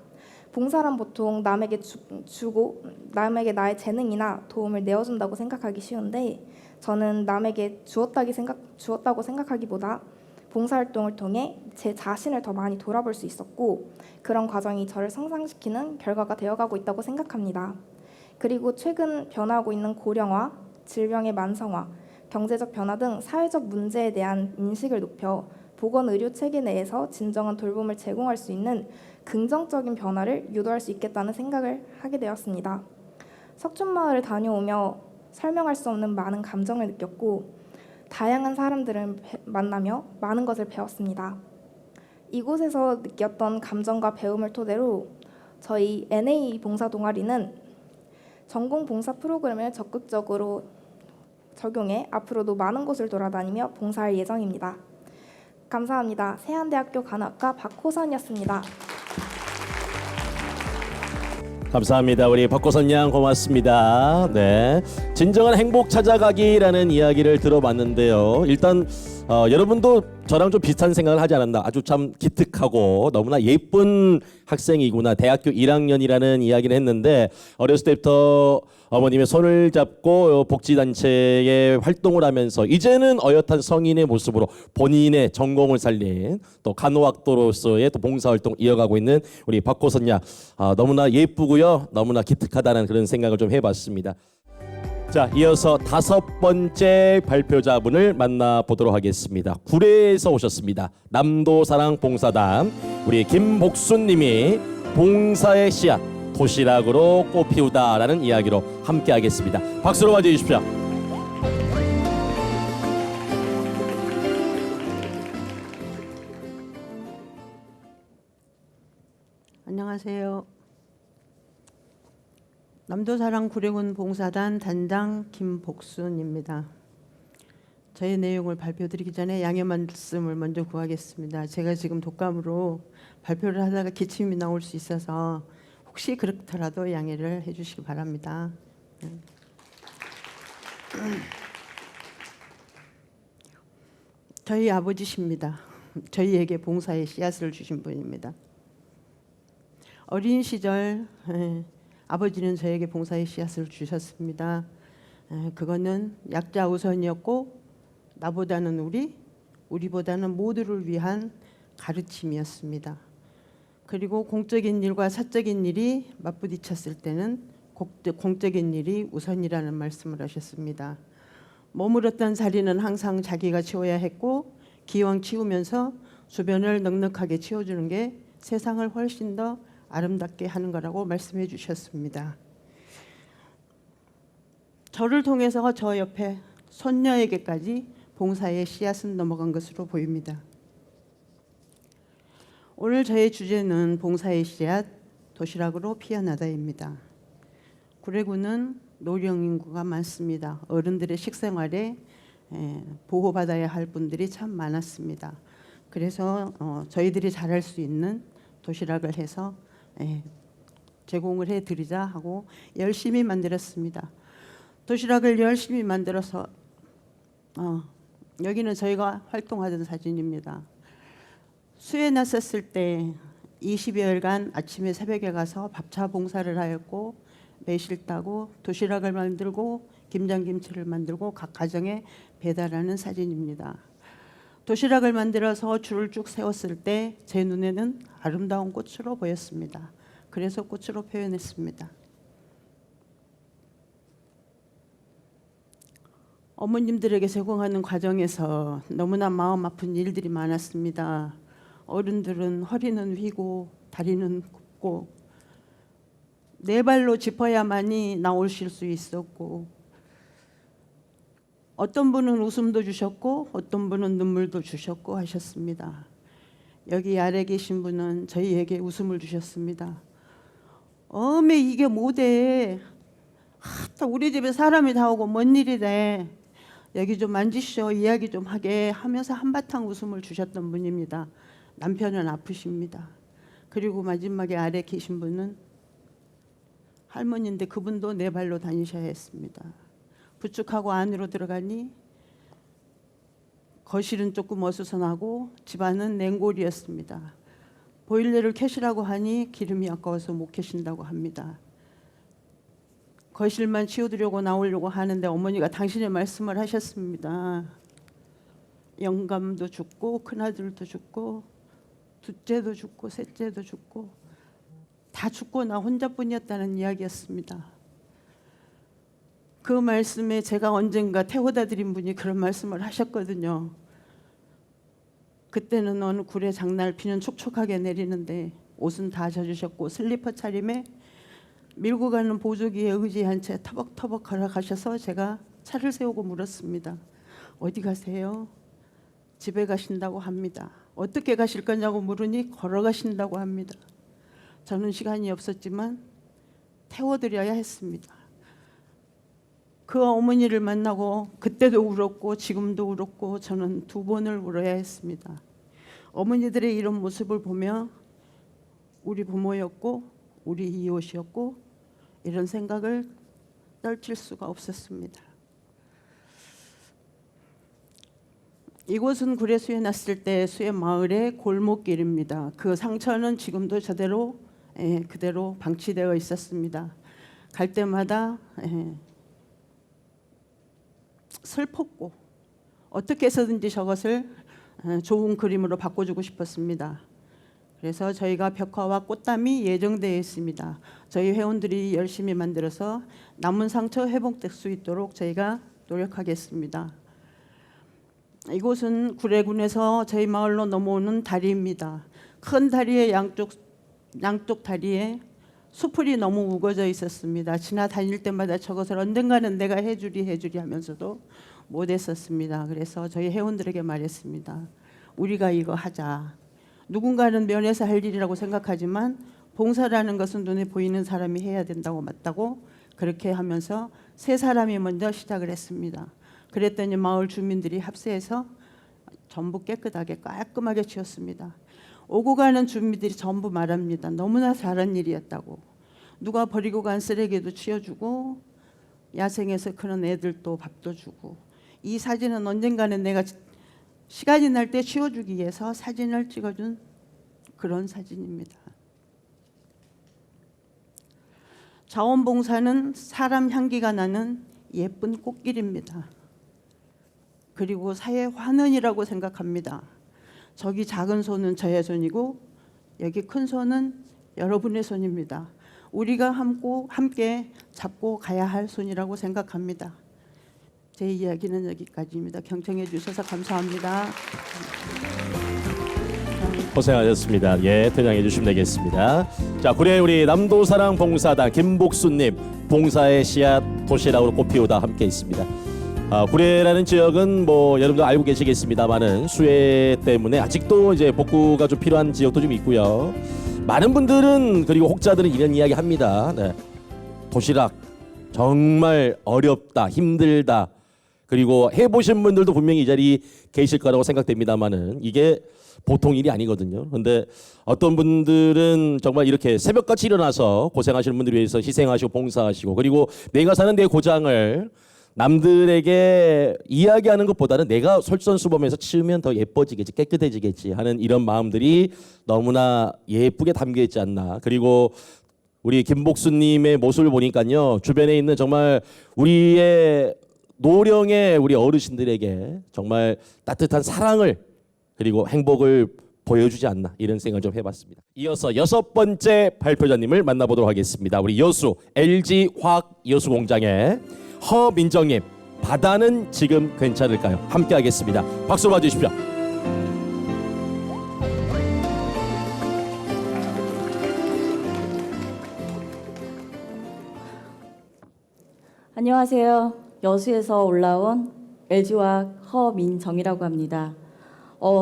E: 봉사란 보통 남에게 주고 남에게 나의 재능이나 도움을 내어준다고 생각하기 쉬운데 저는 남에게 주었다고 생각하기보다 봉사활동을 통해 제 자신을 더 많이 돌아볼 수 있었고 그런 과정이 저를 성장시키는 결과가 되어가고 있다고 생각합니다. 그리고 최근 변화하고 있는 고령화, 질병의 만성화, 경제적 변화 등 사회적 문제에 대한 인식을 높여 보건 의료 체계 내에서 진정한 돌봄을 제공할 수 있는 긍정적인 변화를 유도할 수 있겠다는 생각을 하게 되었습니다. 석촌마을을 다녀오며 설명할 수 없는 많은 감정을 느꼈고 다양한 사람들을 만나며 많은 것을 배웠습니다. 이곳에서 느꼈던 감정과 배움을 토대로 저희 NA 봉사 동아리는 전공 봉사 프로그램을 적극적으로 적용해 앞으로도 많은 곳을 돌아다니며 봉사할 예정입니다. 감사합니다. 세안대학교 간호학과 박호선이었습니다.
A: 감사합니다. 우리 박고선 양 고맙습니다. 네, 진정한 행복 찾아가기라는 이야기를 들어봤는데요. 일단 여러분도 저랑 좀 비슷한 생각을 하지 않았나. 아주 참 기특하고 너무나 예쁜 학생이구나. 대학교 1학년이라는 이야기를 했는데 어렸을 때부터 어머님의 손을 잡고 복지단체에 활동을 하면서 이제는 어엿한 성인의 모습으로 본인의 전공을 살린 또 간호학도로서의 또 봉사활동 이어가고 있는 우리 박고선 양, 너무나 예쁘고요. 너무나 기특하다는 그런 생각을 좀 해봤습니다. 자, 이어서 5번째 발표자분을 만나보도록 하겠습니다. 구례에서 오셨습니다. 남도사랑 봉사단 우리 김복순님이 봉사의 씨앗 도시락으로 꽃 피우다라는 이야기로 함께하겠습니다. 박수로 맞이해주십시오.
F: 안녕하세요. 남도사랑 구례군 봉사단 단장 김복순입니다. 저의 내용을 발표드리기 전에 양해 말씀을 먼저 구하겠습니다. 제가 지금 독감으로 발표를 하다가 기침이 나올 수 있어서 혹시 그렇더라도 양해를 해주시기 바랍니다. 저희 아버지십니다. 저희에게 봉사의 씨앗을 주신 분입니다. 어린 시절 아버지는 저에게 봉사의 씨앗을 주셨습니다. 그거는 약자 우선이었고 나보다는 우리보다는 모두를 위한 가르침이었습니다. 그리고 공적인 일과 사적인 일이 맞부딪혔을 때는 공적인 일이 우선이라는 말씀을 하셨습니다. 머물렀던 자리는 항상 자기가 치워야 했고 기왕 치우면서 주변을 넉넉하게 치워주는 게 세상을 훨씬 더 아름답게 하는 거라고 말씀해 주셨습니다. 저를 통해서 저 옆에 손녀에게까지 봉사의 씨앗은 넘어간 것으로 보입니다. 오늘 저의 주제는 봉사의 씨앗 도시락으로 피어나다입니다. 구례군은 노령 인구가 많습니다. 어른들의 식생활에 보호받아야 할 분들이 참 많았습니다. 그래서 저희들이 잘할 수 있는 도시락을 해서 제공을 해드리자 하고 열심히 만들었습니다. 도시락을 열심히 만들어서 여기는 저희가 활동하던 사진입니다. 수해 났었을 때 20여일간 아침에 새벽에 가서 밥차 봉사를 하였고 매실 따고 도시락을 만들고 김장김치를 만들고 각 가정에 배달하는 사진입니다. 도시락을 만들어서 줄을 쭉 세웠을 때 제 눈에는 아름다운 꽃으로 보였습니다. 그래서 꽃으로 표현했습니다. 어머님들에게 제공하는 과정에서 너무나 마음 아픈 일들이 많았습니다. 어른들은 허리는 휘고 다리는 굽고 네 발로 짚어야만이 나오실 수 있었고 어떤 분은 웃음도 주셨고 어떤 분은 눈물도 주셨고 하셨습니다. 여기 아래 계신 분은 저희에게 웃음을 주셨습니다. 어메 이게 뭐대? 우리 집에 사람이 다 오고 뭔 일이래? 여기 좀 앉으시오 이야기 좀 하게 하면서 한바탕 웃음을 주셨던 분입니다. 남편은 아프십니다. 그리고 마지막에 아래 계신 분은 할머니인데 그분도 네 발로 다니셔야 했습니다. 부축하고 안으로 들어가니 거실은 조금 어수선하고 집안은 냉골이었습니다. 보일러를 켜시라고 하니 기름이 아까워서 못 켜신다고 합니다. 거실만 치워두려고 나오려고 하는데 어머니가 당신의 말씀을 하셨습니다. 영감도 죽고 큰아들도 죽고 둘째도 죽고 셋째도 죽고 다 죽고 나 혼자뿐이었다는 이야기였습니다. 그 말씀에 제가 언젠가 태워다 드린 분이 그런 말씀을 하셨거든요. 그때는 어느 굴에 장날 비는 촉촉하게 내리는데 옷은 다 젖으셨고 슬리퍼 차림에 밀고 가는 보조기에 의지한 채 터벅터벅 걸어가셔서 제가 차를 세우고 물었습니다. 어디 가세요? 집에 가신다고 합니다. 어떻게 가실 거냐고 물으니 걸어가신다고 합니다. 저는 시간이 없었지만 태워드려야 했습니다. 그 어머니를 만나고 그때도 울었고 지금도 울었고 저는 2번을 울어야 했습니다. 어머니들의 이런 모습을 보며 우리 부모였고 우리 이웃이었고 이런 생각을 떨칠 수가 없었습니다. 이곳은 구례 수에 났을 때 수에 마을의 골목길입니다. 그 상처는 지금도 그대로 방치되어 있었습니다. 갈 때마다 슬펐고 어떻게 해서든지 저것을 좋은 그림으로 바꿔주고 싶었습니다. 그래서 저희가 벽화와 꽃담이 예정되어 있습니다. 저희 회원들이 열심히 만들어서 남은 상처 회복될 수 있도록 저희가 노력하겠습니다. 이곳은 구례군에서 저희 마을로 넘어오는 다리입니다. 큰 다리의 양쪽 다리에 수풀이 너무 우거져 있었습니다. 지나다닐 때마다 저것을 언젠가는 내가 해주리 하면서도 못했었습니다. 그래서 저희 회원들에게 말했습니다. 우리가 이거 하자. 누군가는 면에서 할 일이라고 생각하지만 봉사라는 것은 눈에 보이는 사람이 해야 된다고 맞다고 그렇게 하면서 3사람이 먼저 시작을 했습니다. 그랬더니 마을 주민들이 합세해서 전부 깨끗하게 깔끔하게 치웠습니다. 오고 가는 주민들이 전부 말합니다. 너무나 잘한 일이었다고. 누가 버리고 간 쓰레기도 치워주고 야생에서 그런 애들도 밥도 주고. 이 사진은 언젠가는 내가 시간이 날 때 치워주기 위해서 사진을 찍어준 그런 사진입니다. 자원봉사는 사람 향기가 나는 예쁜 꽃길입니다. 그리고 사회 환원이라고 생각합니다. 저기 작은 손은 저의 손이고 여기 큰 손은 여러분의 손입니다. 우리가 함께 잡고 가야 할 손이라고 생각합니다. 제 이야기는 여기까지입니다. 경청해 주셔서 감사합니다.
A: 고생하셨습니다. 예, 퇴장해 주시면 되겠습니다. 자, 구례 우리 남도사랑 봉사단 김복순님 봉사의 씨앗 도시락으로 꽃피우다 함께 있습니다. 구례라는 지역은 뭐 여러분들 알고 계시겠습니다만은 수해 때문에 아직도 이제 복구가 좀 필요한 지역도 좀 있고요. 많은 분들은 그리고 혹자들은 이런 이야기 합니다. 네. 도시락 정말 어렵다, 힘들다. 그리고 해보신 분들도 분명히 이 자리에 계실 거라고 생각됩니다만은 이게 보통 일이 아니거든요. 그런데 어떤 분들은 정말 이렇게 새벽같이 일어나서 고생하시는 분들 위해서 희생하시고 봉사하시고 그리고 내가 사는 내 고장을 남들에게 이야기하는 것보다는 내가 솔선수범해서 치우면 더 예뻐지겠지, 깨끗해지겠지 하는 이런 마음들이 너무나 예쁘게 담겨 있지 않나. 그리고 우리 김복수님의 모습을 보니까요, 주변에 있는 정말 우리의 노령의 우리 어르신들에게 정말 따뜻한 사랑을 그리고 행복을 보여주지 않나 이런 생각을 좀 해봤습니다. 이어서 6번째 발표자님을 만나보도록 하겠습니다. 우리 여수 LG 화학 여수공장의 허민정님, 바다는 지금 괜찮을까요? 함께 하겠습니다. 박수로 봐주십시오.
G: 안녕하세요. 여수에서 올라온 LG화학 허민정이라고 합니다.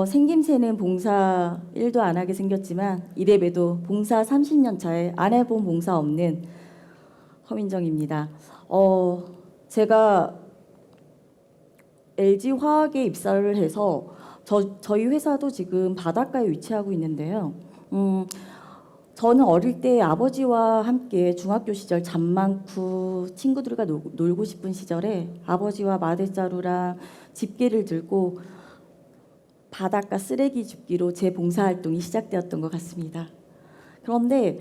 G: 생김새는 봉사 1도 안 하게 생겼지만 이래봬도 봉사 30년 차에 안 해본 봉사 없는 허민정입니다. 제가 LG화학에 입사를 해서 저희 회사도 지금 바닷가에 위치하고 있는데요. 저는 어릴 때 아버지와 함께 중학교 시절 잠 많고 친구들과 놀고 싶은 시절에 아버지와 마대자루랑 집게를 들고 바닷가 쓰레기 줍기로 제 봉사활동이 시작되었던 것 같습니다. 그런데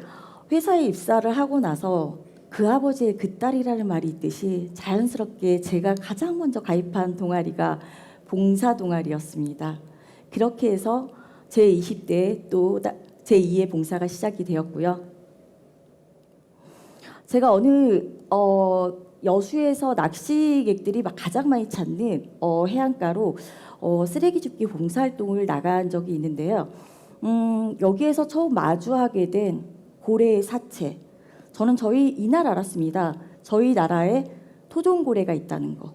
G: 회사에 입사를 하고 나서 그 아버지의 그 딸이라는 말이 있듯이 자연스럽게 제가 가장 먼저 가입한 동아리가 봉사 동아리였습니다. 그렇게 해서 제 20대에 또 제2의 봉사가 시작이 되었고요. 제가 여수에서 낚시객들이 가장 많이 찾는 해안가로 쓰레기 줍기 봉사활동을 나간 적이 있는데요. 여기에서 처음 마주하게 된 고래의 사체. 저는 이날 알았습니다. 저희 나라에 토종고래가 있다는 거.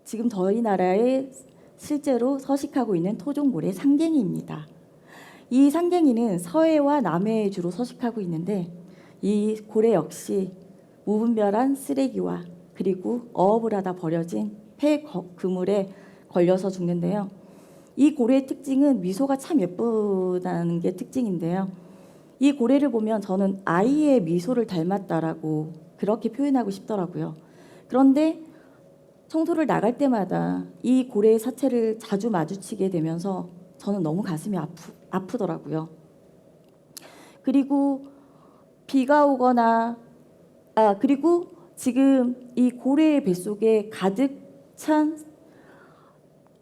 G: 지금 저희 나라에 실제로 서식하고 있는 토종고래 상갱이입니다. 이 상갱이는 서해와 남해에 주로 서식하고 있는데 이 고래 역시 무분별한 쓰레기와 그리고 어업을 하다 버려진 폐 그물에 걸려서 죽는데요. 이 고래의 특징은 미소가 참 예쁘다는 게 특징인데요. 이 고래를 보면 저는 아이의 미소를 닮았다라고 그렇게 표현하고 싶더라고요. 그런데 청소를 나갈 때마다 이 고래의 사체를 자주 마주치게 되면서 저는 너무 가슴이 아프더라고요. 그리고 비가 오거나 그리고 지금 이 고래의 뱃속에 가득 찬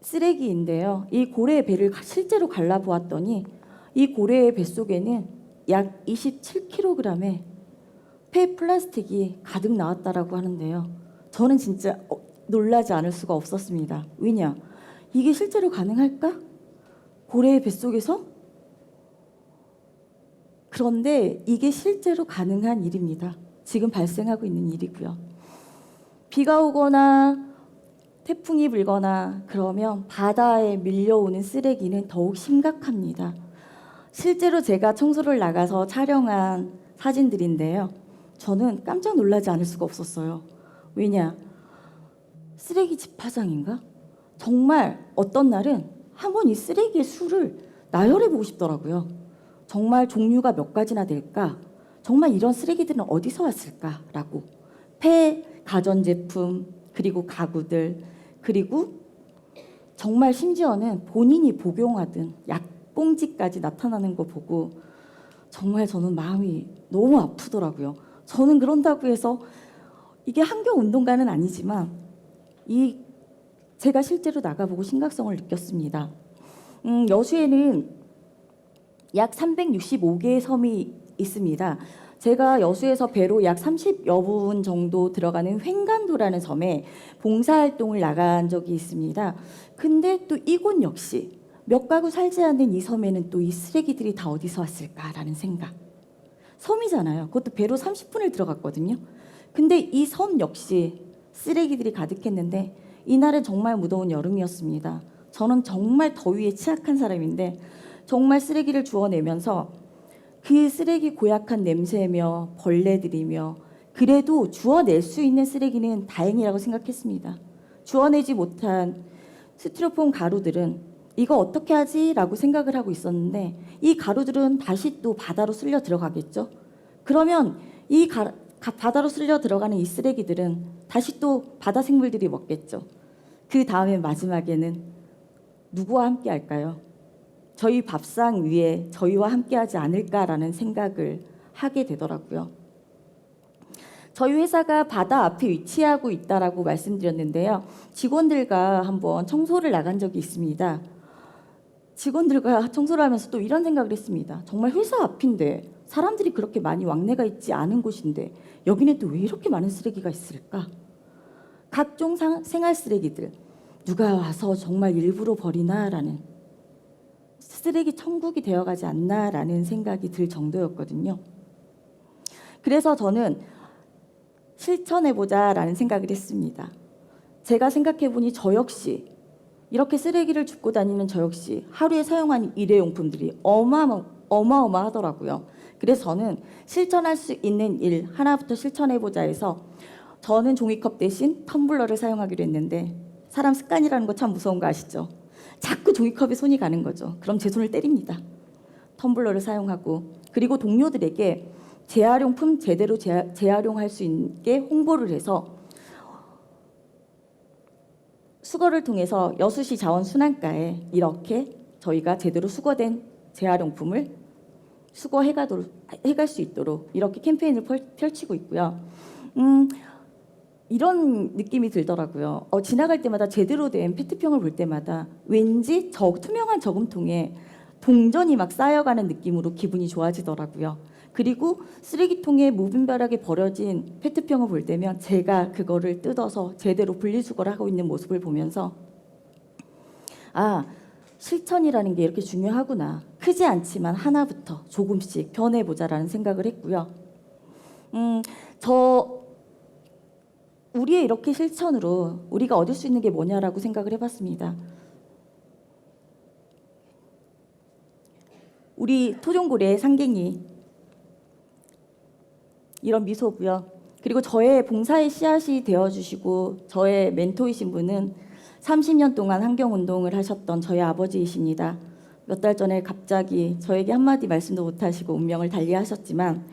G: 쓰레기인데요. 이 고래의 배를 실제로 갈라보았더니 이 고래의 뱃속에는 약 27kg의 폐 플라스틱이 가득 나왔다라고 하는데요. 저는 진짜 놀라지 않을 수가 없었습니다. 왜냐? 이게 실제로 가능할까? 고래의 뱃속에서? 그런데 이게 실제로 가능한 일입니다. 지금 발생하고 있는 일이고요. 비가 오거나 태풍이 불거나 그러면 바다에 밀려오는 쓰레기는 더욱 심각합니다. 실제로 제가 청소를 나가서 촬영한 사진들인데요. 저는 깜짝 놀라지 않을 수가 없었어요. 왜냐? 쓰레기 집화장인가? 정말 어떤 날은 한번 이 쓰레기의 수를 나열해보고 싶더라고요. 정말 종류가 몇 가지나 될까? 정말 이런 쓰레기들은 어디서 왔을까라고. 폐 가전제품 그리고 가구들 그리고 정말 심지어는 본인이 복용하던 약봉지까지 나타나는 거 보고 정말 저는 마음이 너무 아프더라고요. 저는 그런다고 해서 이게 환경운동가는 아니지만 제가 실제로 나가보고 심각성을 느꼈습니다. 여수에는 약 365개의 섬이 있습니다. 제가 여수에서 배로 약 30여 분 정도 들어가는 횡간도라는 섬에 봉사활동을 나간 적이 있습니다. 근데 또 이곳 역시 몇 가구 살지 않는 이 섬에는 또 이 쓰레기들이 다 어디서 왔을까라는 생각. 섬이잖아요. 그것도 배로 30분을 들어갔거든요. 근데 이 섬 역시 쓰레기들이 가득했는데 이날은 정말 무더운 여름이었습니다. 저는 정말 더위에 취약한 사람인데 정말 쓰레기를 주워내면서 그 쓰레기 고약한 냄새며 벌레들이며 그래도 주워낼 수 있는 쓰레기는 다행이라고 생각했습니다. 주워내지 못한 스티로폼 가루들은 이거 어떻게 하지? 라고 생각을 하고 있었는데 이 가루들은 다시 또 바다로 쓸려 들어가겠죠. 그러면 이 바다로 쓸려 들어가는 이 쓰레기들은 다시 또 바다 생물들이 먹겠죠. 그 다음에 마지막에는 누구와 함께 할까요? 저희 밥상 위에 저희와 함께하지 않을까라는 생각을 하게 되더라고요. 저희 회사가 바다 앞에 위치하고 있다라고 말씀드렸는데요. 직원들과 한번 청소를 나간 적이 있습니다. 직원들과 청소를 하면서 또 이런 생각을 했습니다. 정말 회사 앞인데 사람들이 그렇게 많이 왕래가 있지 않은 곳인데 여기는 또 왜 이렇게 많은 쓰레기가 있을까? 각종 생활 쓰레기들 누가 와서 정말 일부러 버리나라는 쓰레기 천국이 되어가지 않나라는 생각이 들 정도였거든요. 그래서 저는 실천해보자라는 생각을 했습니다. 제가 생각해보니 저 역시 이렇게 쓰레기를 줍고 다니는 저 역시 하루에 사용하는 일회용품들이 어마어마하더라고요. 그래서 저는 실천할 수 있는 일 하나부터 실천해보자 해서 저는 종이컵 대신 텀블러를 사용하기로 했는데 사람 습관이라는 거 참 무서운 거 아시죠? 자꾸 종이컵에 손이 가는 거죠. 그럼 제 손을 때립니다. 텀블러를 사용하고 그리고 동료들에게 재활용품 제대로 재활용할 수 있게 홍보를 해서 수거를 통해서 여수시 자원순환가에 이렇게 저희가 제대로 수거된 재활용품을 수거해갈 수 있도록 이렇게 캠페인을 펼치고 있고요. 이런 느낌이 들더라고요. 지나갈 때마다 제대로 된 페트병을 볼 때마다 왠지 투명한 저금통에 동전이 막 쌓여가는 느낌으로 기분이 좋아지더라고요. 그리고 쓰레기통에 무분별하게 버려진 페트병을 볼 때면 제가 그거를 뜯어서 제대로 분리수거를 하고 있는 모습을 보면서 아, 실천이라는 게 이렇게 중요하구나. 크지 않지만 하나부터 조금씩 변해보자라는 생각을 했고요. 우리의 이렇게 실천으로 우리가 얻을 수 있는 게 뭐냐라고 생각을 해봤습니다. 우리 토종고래 상갱이 이런 미소고요. 그리고 저의 봉사의 씨앗이 되어주시고 저의 멘토이신 분은 30년 동안 환경운동을 하셨던 저희 아버지이십니다. 몇 달 전에 갑자기 저에게 한마디 말씀도 못하시고 운명을 달리하셨지만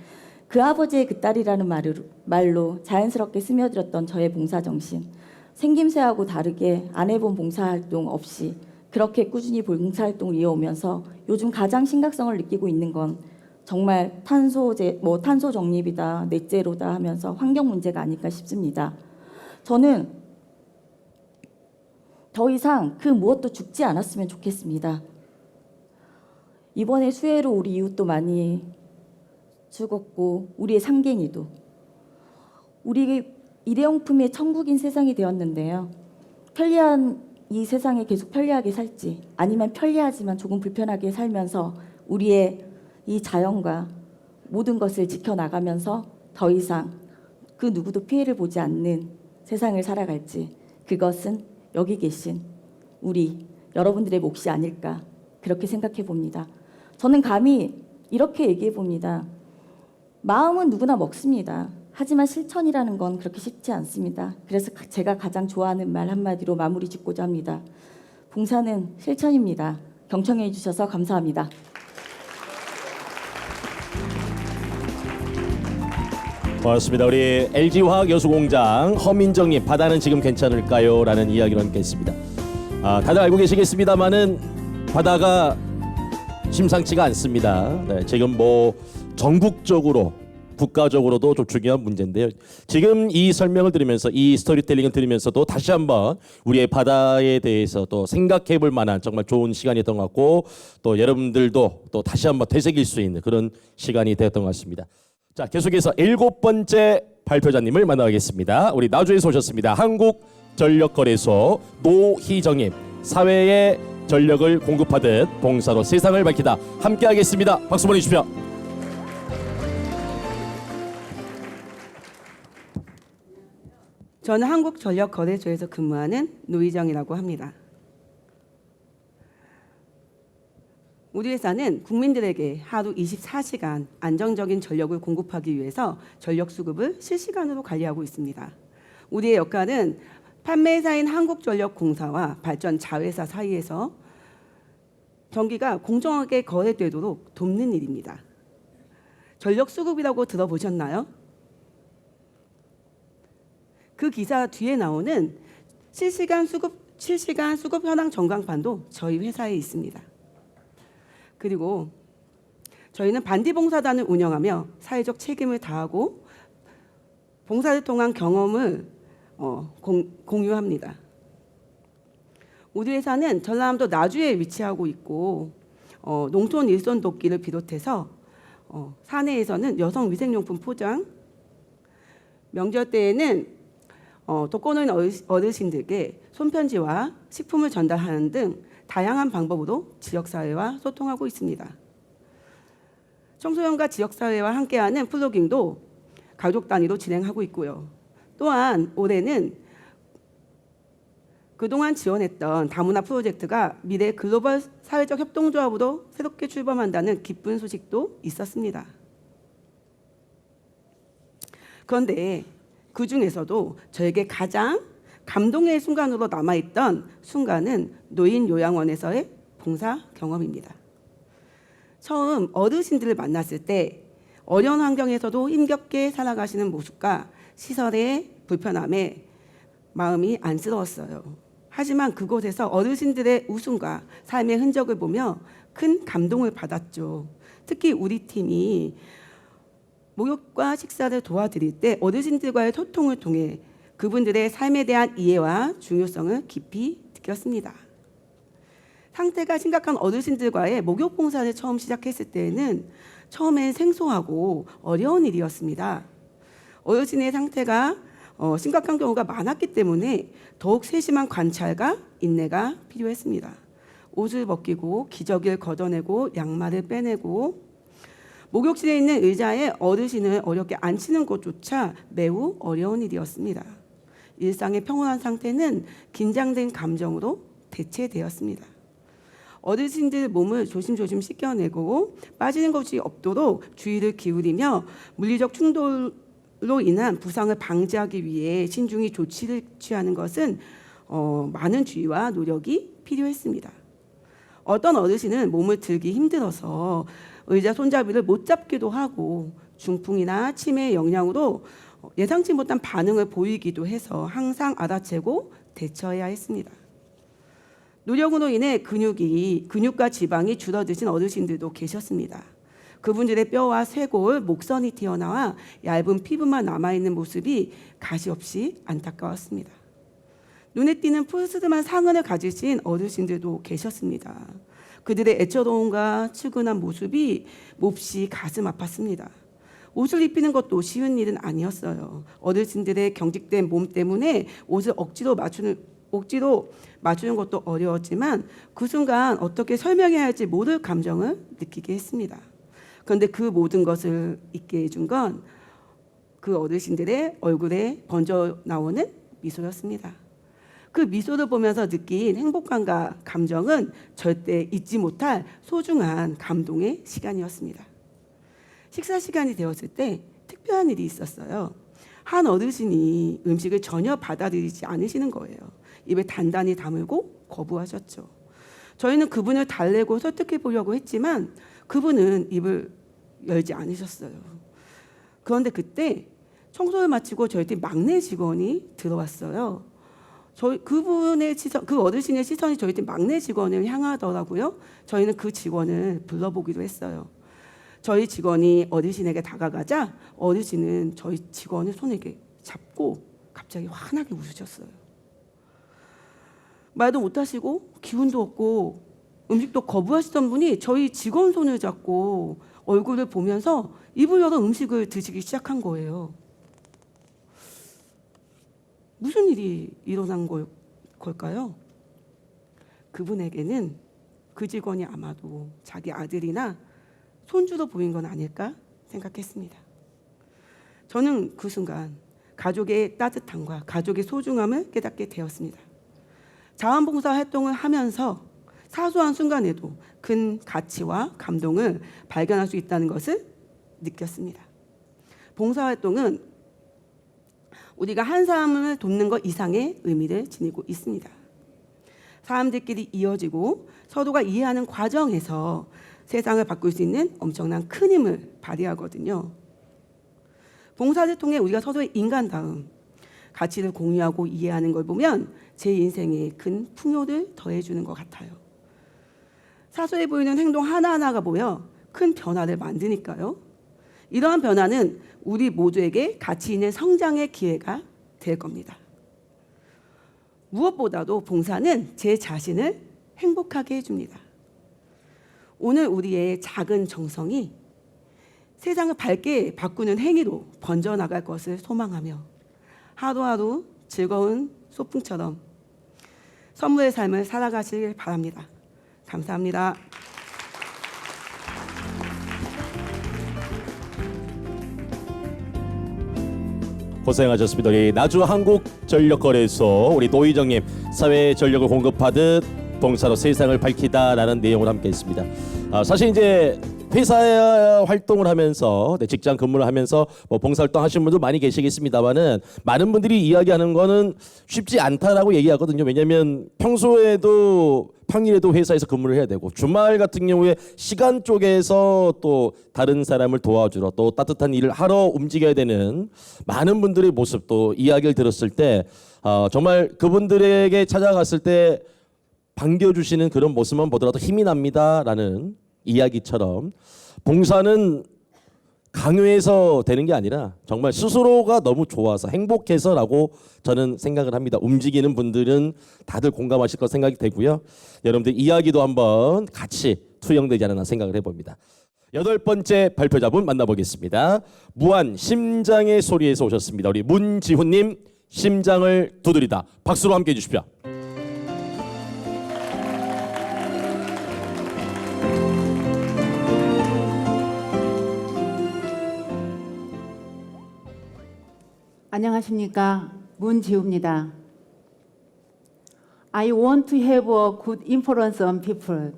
G: 그 아버지의 그 딸이라는 말로 자연스럽게 스며들었던 저의 봉사정신, 생김새하고 다르게 안 해본 봉사활동 없이 그렇게 꾸준히 봉사활동을 이어오면서 요즘 가장 심각성을 느끼고 있는 건 정말 탄소 정립이다, 넷제로다 하면서 환경 문제가 아닐까 싶습니다. 저는 더 이상 그 무엇도 죽지 않았으면 좋겠습니다. 이번에 수해로 우리 이웃도 많이 죽었고 우리의 상갱이도 우리 일회용품의 천국인 세상이 되었는데요. 편리한 이 세상에 계속 편리하게 살지 아니면 편리하지만 조금 불편하게 살면서 우리의 이 자연과 모든 것을 지켜나가면서 더 이상 그 누구도 피해를 보지 않는 세상을 살아갈지 그것은 여기 계신 우리 여러분들의 몫이 아닐까 그렇게 생각해 봅니다. 저는 감히 이렇게 얘기해 봅니다. 마음은 누구나 먹습니다. 하지만 실천이라는 건 그렇게 쉽지 않습니다. 그래서 제가 가장 좋아하는 말 한마디로 마무리 짓고자 합니다. 봉사는 실천입니다. 경청해 주셔서 감사합니다.
A: 고맙습니다. 우리 LG화학여수공장 허민정님, 바다는 지금 괜찮을까요? 라는 이야기를 함께 했습니다. 다들 알고 계시겠습니다만은 바다가 심상치가 않습니다. 네, 지금 뭐 전국적으로 국가적으로도 좀 중요한 문제인데요. 지금 이 설명을 들으면서 이 스토리텔링을 들으면서도 다시 한번 우리의 바다에 대해서 또 생각해 볼 만한 정말 좋은 시간이었던 것 같고 또 여러분들도 또 다시 한번 되새길 수 있는 그런 시간이 되었던 것 같습니다. 자, 계속해서 7번째 발표자님을 만나겠습니다. 우리 나주에서 오셨습니다. 한국전력거래소 노희정님, 사회에 전력을 공급하듯 봉사로 세상을 밝히다 함께하겠습니다. 박수 보내주십시오.
H: 저는 한국전력거래소에서 근무하는 노희정이라고 합니다. 우리 회사는 국민들에게 하루 24시간 안정적인 전력을 공급하기 위해서 전력 수급을 실시간으로 관리하고 있습니다. 우리의 역할은 판매사인 한국전력공사와 발전 자회사 사이에서 전기가 공정하게 거래되도록 돕는 일입니다. 전력 수급이라고 들어보셨나요? 그 기사 뒤에 나오는 실시간 수급 현황 전광판도 저희 회사에 있습니다. 그리고 저희는 반디봉사단을 운영하며 사회적 책임을 다하고 봉사를 통한 경험을 공유합니다. 우리 회사는 전라남도 나주에 위치하고 있고 농촌 일손 돕기를 비롯해서 사내에서는 여성 위생용품 포장, 명절 때에는 독거노인 어르신들께 손편지와 식품을 전달하는 등 다양한 방법으로 지역사회와 소통하고 있습니다. 청소년과 지역사회와 함께하는 플로깅도 가족 단위로 진행하고 있고요. 또한 올해는 그동안 지원했던 다문화 프로젝트가 미래 글로벌 사회적 협동조합으로 새롭게 출범한다는 기쁜 소식도 있었습니다. 그런데 그 중에서도 저에게 가장 감동의 순간으로 남아있던 순간은 노인 요양원에서의 봉사 경험입니다. 처음 어르신들을 만났을 때 어려운 환경에서도 힘겹게 살아가시는 모습과 시설의 불편함에 마음이 안쓰러웠어요. 하지만 그곳에서 어르신들의 웃음과 삶의 흔적을 보며 큰 감동을 받았죠. 특히 우리 팀이 목욕과 식사를 도와드릴 때 어르신들과의 소통을 통해 그분들의 삶에 대한 이해와 중요성을 깊이 느꼈습니다. 상태가 심각한 어르신들과의 목욕 봉사를 처음 시작했을 때에는 처음엔 생소하고 어려운 일이었습니다. 어르신의 상태가 심각한 경우가 많았기 때문에 더욱 세심한 관찰과 인내가 필요했습니다. 옷을 벗기고 기저귀를 걷어내고 양말을 빼내고 목욕실에 있는 의자에 어르신을 어렵게 앉히는 것조차 매우 어려운 일이었습니다. 일상의 평온한 상태는 긴장된 감정으로 대체되었습니다. 어르신들 몸을 조심조심 씻겨내고 빠지는 것이 없도록 주의를 기울이며 물리적 충돌로 인한 부상을 방지하기 위해 신중히 조치를 취하는 것은 많은 주의와 노력이 필요했습니다. 어떤 어르신은 몸을 들기 힘들어서 의자 손잡이를 못 잡기도 하고 중풍이나 치매의 영향으로 예상치 못한 반응을 보이기도 해서 항상 알아채고 대처해야 했습니다. 노력으로 인해 근육과 지방이 줄어드신 어르신들도 계셨습니다. 그분들의 뼈와 쇄골, 목선이 튀어나와 얇은 피부만 남아있는 모습이 가시없이 안타까웠습니다. 눈에 띄는 푸스름한 상흔을 가지신 어르신들도 계셨습니다. 그들의 애처로움과 측은한 모습이 몹시 가슴 아팠습니다. 옷을 입히는 것도 쉬운 일은 아니었어요. 어르신들의 경직된 몸 때문에 옷을 억지로 맞추는 것도 어려웠지만 그 순간 어떻게 설명해야 할지 모를 감정을 느끼게 했습니다. 그런데 그 모든 것을 잊게 해준 건 그 어르신들의 얼굴에 번져 나오는 미소였습니다. 그 미소를 보면서 느낀 행복감과 감정은 절대 잊지 못할 소중한 감동의 시간이었습니다. 식사 시간이 되었을 때 특별한 일이 있었어요. 한 어르신이 음식을 전혀 받아들이지 않으시는 거예요. 입에 단단히 다물고 거부하셨죠. 저희는 그분을 달래고 설득해 보려고 했지만 그분은 입을 열지 않으셨어요. 그런데 그때 청소를 마치고 저희 팀 막내 직원이 들어왔어요. 그 어르신의 시선이 저희 팀 막내 직원을 향하더라고요. 저희는 그 직원을 불러보기로 했어요. 저희 직원이 어르신에게 다가가자 어르신은 저희 직원의 손을 이렇게 잡고 갑자기 환하게 웃으셨어요. 말도 못하시고 기운도 없고 음식도 거부하시던 분이 저희 직원 손을 잡고 얼굴을 보면서 입을 열어 음식을 드시기 시작한 거예요. 무슨 일이 일어난 걸까요? 그분에게는 그 직원이 아마도 자기 아들이나 손주로 보인 건 아닐까 생각했습니다. 저는 그 순간 가족의 따뜻함과 가족의 소중함을 깨닫게 되었습니다. 자원봉사 활동을 하면서 사소한 순간에도 큰 가치와 감동을 발견할 수 있다는 것을 느꼈습니다. 봉사활동은 우리가 한 사람을 돕는 것 이상의 의미를 지니고 있습니다. 사람들끼리 이어지고 서로가 이해하는 과정에서 세상을 바꿀 수 있는 엄청난 큰 힘을 발휘하거든요. 봉사를 통해 우리가 서로의 인간다움, 가치를 공유하고 이해하는 걸 보면 제 인생에 큰 풍요를 더해주는 것 같아요. 사소해 보이는 행동 하나하나가 모여 큰 변화를 만드니까요. 이러한 변화는 우리 모두에게 가치 있는 성장의 기회가 될 겁니다. 무엇보다도 봉사는 제 자신을 행복하게 해줍니다. 오늘 우리의 작은 정성이 세상을 밝게 바꾸는 행위로 번져나갈 것을 소망하며 하루하루 즐거운 소풍처럼 선물의 삶을 살아가시길 바랍니다. 감사합니다.
A: 고생하셨습니다. 우리 나주 한국전력거래소 우리 노희정님 사회에 전력을 공급하듯 봉사로 세상을 밝히다라는 내용을 함께했습니다. 사실 이제 회사 활동을 하면서 직장 근무를 하면서 뭐 봉사활동 하시는 분들 많이 계시겠습니다만은 많은 분들이 이야기하는 거는 쉽지 않다라고 얘기하거든요. 왜냐하면 평일에도 회사에서 근무를 해야 되고 주말 같은 경우에 시간 쪽에서 또 다른 사람을 도와주러 또 따뜻한 일을 하러 움직여야 되는 많은 분들의 모습 또 이야기를 들었을 때 정말 그분들에게 찾아갔을 때 반겨주시는 그런 모습만 보더라도 힘이 납니다라는 이야기처럼 봉사는 강요해서 되는 게 아니라 정말 스스로가 너무 좋아서 행복해서라고 저는 생각을 합니다. 움직이는 분들은 다들 공감하실 것 생각이 되고요. 여러분들 이야기도 한번 같이 투영되지 않았나 생각을 해봅니다. 8번째 발표자분 만나보겠습니다. 무한 심장의 소리에서 오셨습니다. 우리 문지훈님 심장을 두드리다 박수로 함께해 주십시오.
I: 안녕하십니까. 문지우입니다. I want to have a good influence on people.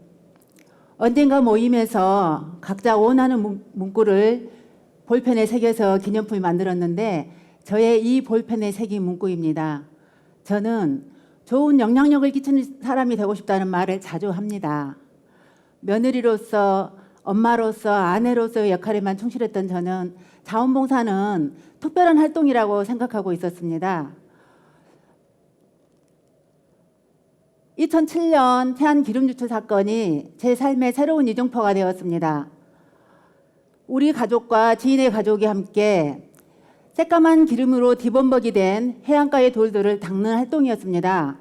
I: 언젠가 모임에서 각자 원하는 문구를 볼펜에 새겨서 기념품을 만들었는데 저의 이 볼펜에 새긴 문구입니다. 저는 좋은 영향력을 끼치는 사람이 되고 싶다는 말을 자주 합니다. 며느리로서, 엄마로서, 아내로서의 역할에만 충실했던 저는 자원봉사는 특별한 활동이라고 생각하고 있었습니다. 2007년 태안 기름 유출 사건이 제 삶의 새로운 이중포가 되었습니다. 우리 가족과 지인의 가족이 함께 새까만 기름으로 뒤범벅이 된 해안가의 돌들을 닦는 활동이었습니다.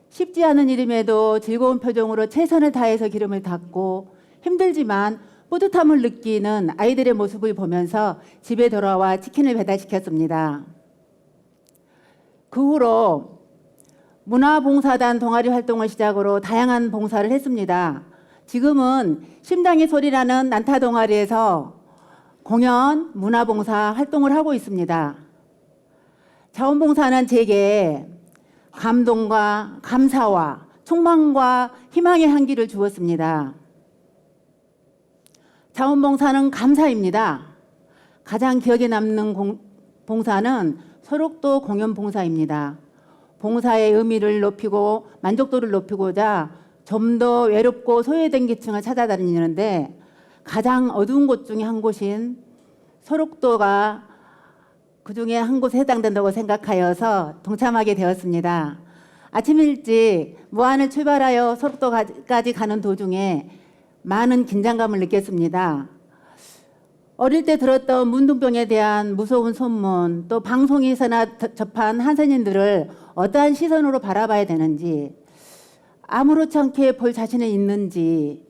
I: 쉽지 않은 일임에도 즐거운 표정으로 최선을 다해서 기름을 닦고 힘들지만 뿌듯함을 느끼는 아이들의 모습을 보면서 집에 돌아와 치킨을 배달시켰습니다. 그 후로 문화봉사단 동아리 활동을 시작으로 다양한 봉사를 했습니다. 지금은 심장의 소리라는 난타 동아리에서 공연, 문화봉사 활동을 하고 있습니다. 자원봉사는 제게 감동과 감사와 충만과 희망의 향기를 주었습니다. 자원봉사는 감사입니다. 가장 기억에 남는 봉사는 소록도 공연봉사입니다. 봉사의 의미를 높이고 만족도를 높이고자 좀 더 외롭고 소외된 계층을 찾아다니는데 가장 어두운 곳 중에 한 곳인 소록도가 그 중에 한 곳에 해당된다고 생각하여서 동참하게 되었습니다. 아침 일찍 무안을 출발하여 소록도까지 가는 도중에 많은 긴장감을 느꼈습니다. 어릴 때 들었던 문둥병에 대한 무서운 소문, 또 방송에서나 접한 한센인들을 어떠한 시선으로 바라봐야 되는지, 아무렇지 않게 볼 자신이 있는지,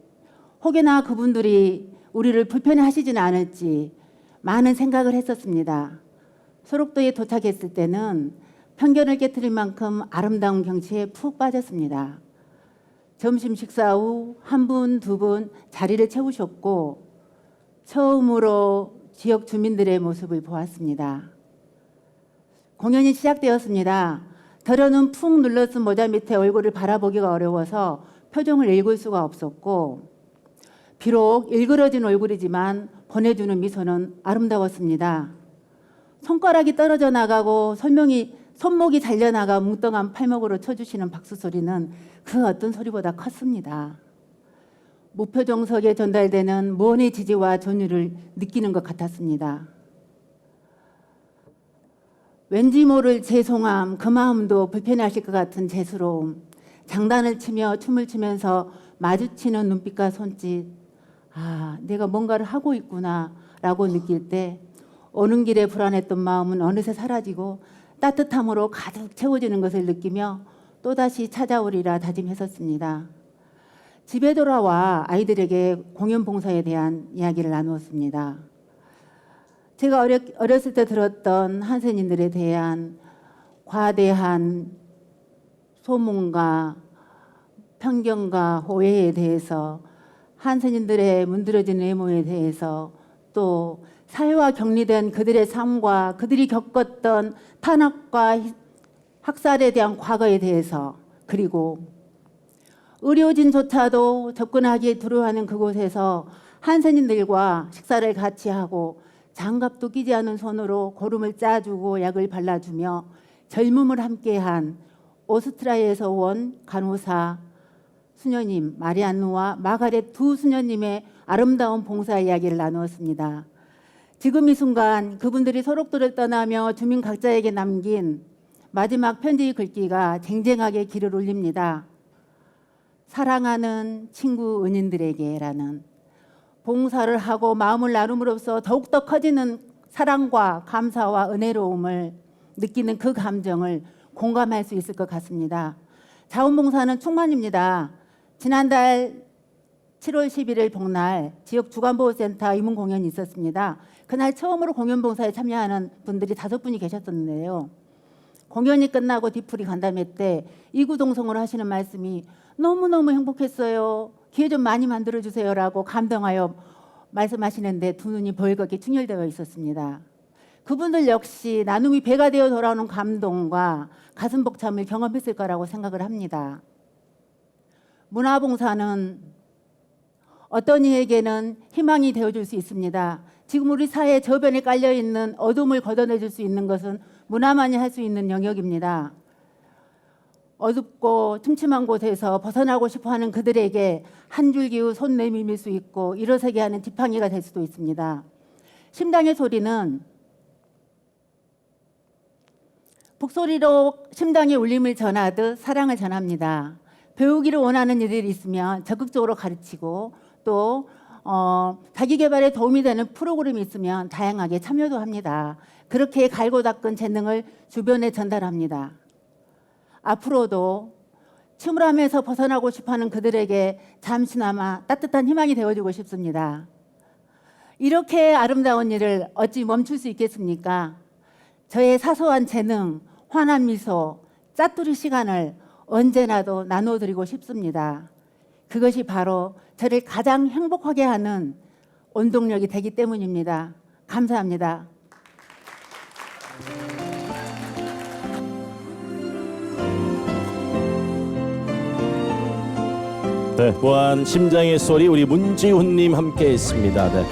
I: 혹여나 그분들이 우리를 불편해하시지는 않을지 많은 생각을 했었습니다. 소록도에 도착했을 때는 편견을 깨트릴 만큼 아름다운 경치에 푹 빠졌습니다. 점심 식사 후 한 분, 두 분 자리를 채우셨고 처음으로 지역 주민들의 모습을 보았습니다. 공연이 시작되었습니다. 덜어는 푹 눌러쓴 모자 밑에 얼굴을 바라보기가 어려워서 표정을 읽을 수가 없었고 비록 일그러진 얼굴이지만 보내주는 미소는 아름다웠습니다. 손가락이 떨어져 나가고 손목이 잘려나가 뭉뚱한 팔목으로 쳐주시는 박수 소리는 그 어떤 소리보다 컸습니다. 무표정석에 전달되는 무언의 지지와 전율을 느끼는 것 같았습니다. 왠지 모를 죄송함, 그 마음도 불편해하실 것 같은 죄스러움, 장단을 치며 춤을 추면서 마주치는 눈빛과 손짓, 아, 내가 뭔가를 하고 있구나 라고 느낄 때 오는 길에 불안했던 마음은 어느새 사라지고 따뜻함으로 가득 채워지는 것을 느끼며 또다시 찾아오리라 다짐했었습니다. 집에 돌아와 아이들에게 공연 봉사에 대한 이야기를 나누었습니다. 제가 어렸을 때 들었던 한센인들에 대한 과대한 소문과 편견과 오해에 대해서, 한센인들의 문드러진 외모에 대해서, 또 사회와 격리된 그들의 삶과 그들이 겪었던 탄압과 학살에 대한 과거에 대해서, 그리고 의료진조차도 접근하기 두려워하는 그곳에서 한센인들과 식사를 같이 하고 장갑도 끼지 않은 손으로 고름을 짜주고 약을 발라주며 젊음을 함께한 오스트리아에서 온 간호사 수녀님 마리안누와 마가렛 두 수녀님의 아름다운 봉사 이야기를 나누었습니다. 지금 이 순간 그분들이 소록도를 떠나며 주민 각자에게 남긴 마지막 편지 글귀가 쟁쟁하게 길을 올립니다. 사랑하는 친구 은인들에게라는, 봉사를 하고 마음을 나눔으로써 더욱더 커지는 사랑과 감사와 은혜로움을 느끼는 그 감정을 공감할 수 있을 것 같습니다. 자원봉사는 충만입니다. 지난달 7월 11일 복날 지역 주간보호센터 임원 공연이 있었습니다. 그날 처음으로 공연봉사에 참여하는 분들이 5분이 계셨었는데요. 공연이 끝나고 뒤풀이 간담회 때 이구동성으로 하시는 말씀이 너무너무 행복했어요. 기회 좀 많이 만들어주세요라고 감동하여 말씀하시는데 두 눈이 벌겋게 충혈되어 있었습니다. 그분들 역시 나눔이 배가 되어 돌아오는 감동과 가슴 벅참을 경험했을 거라고 생각을 합니다. 문화봉사는 어떤 이에게는 희망이 되어줄 수 있습니다. 지금 우리 사회 저변에 깔려있는 어둠을 걷어내줄 수 있는 것은 문화만이 할 수 있는 영역입니다. 어둡고 침침한 곳에서 벗어나고 싶어하는 그들에게 한 줄기로 손 내밀 수 있고 일어서게 하는 지팡이가 될 수도 있습니다. 심장의 소리는 북소리로 심장의 울림을 전하듯 사랑을 전합니다. 배우기를 원하는 이들이 있으면 적극적으로 가르치고 또 자기 개발에 도움이 되는 프로그램이 있으면 다양하게 참여도 합니다. 그렇게 갈고 닦은 재능을 주변에 전달합니다. 앞으로도 침울함에서 벗어나고 싶어하는 그들에게 잠시나마 따뜻한 희망이 되어주고 싶습니다. 이렇게 아름다운 일을 어찌 멈출 수 있겠습니까? 저의 사소한 재능, 환한 미소, 짜투리 시간을 언제나도 나눠드리고 싶습니다. 그것이 바로 저를 가장 행복하게 하는 원동력이 되기 때문입니다. 감사합니다.
A: 네, 무한 심장의 소리 우리 문지훈님 함께했습니다. 네.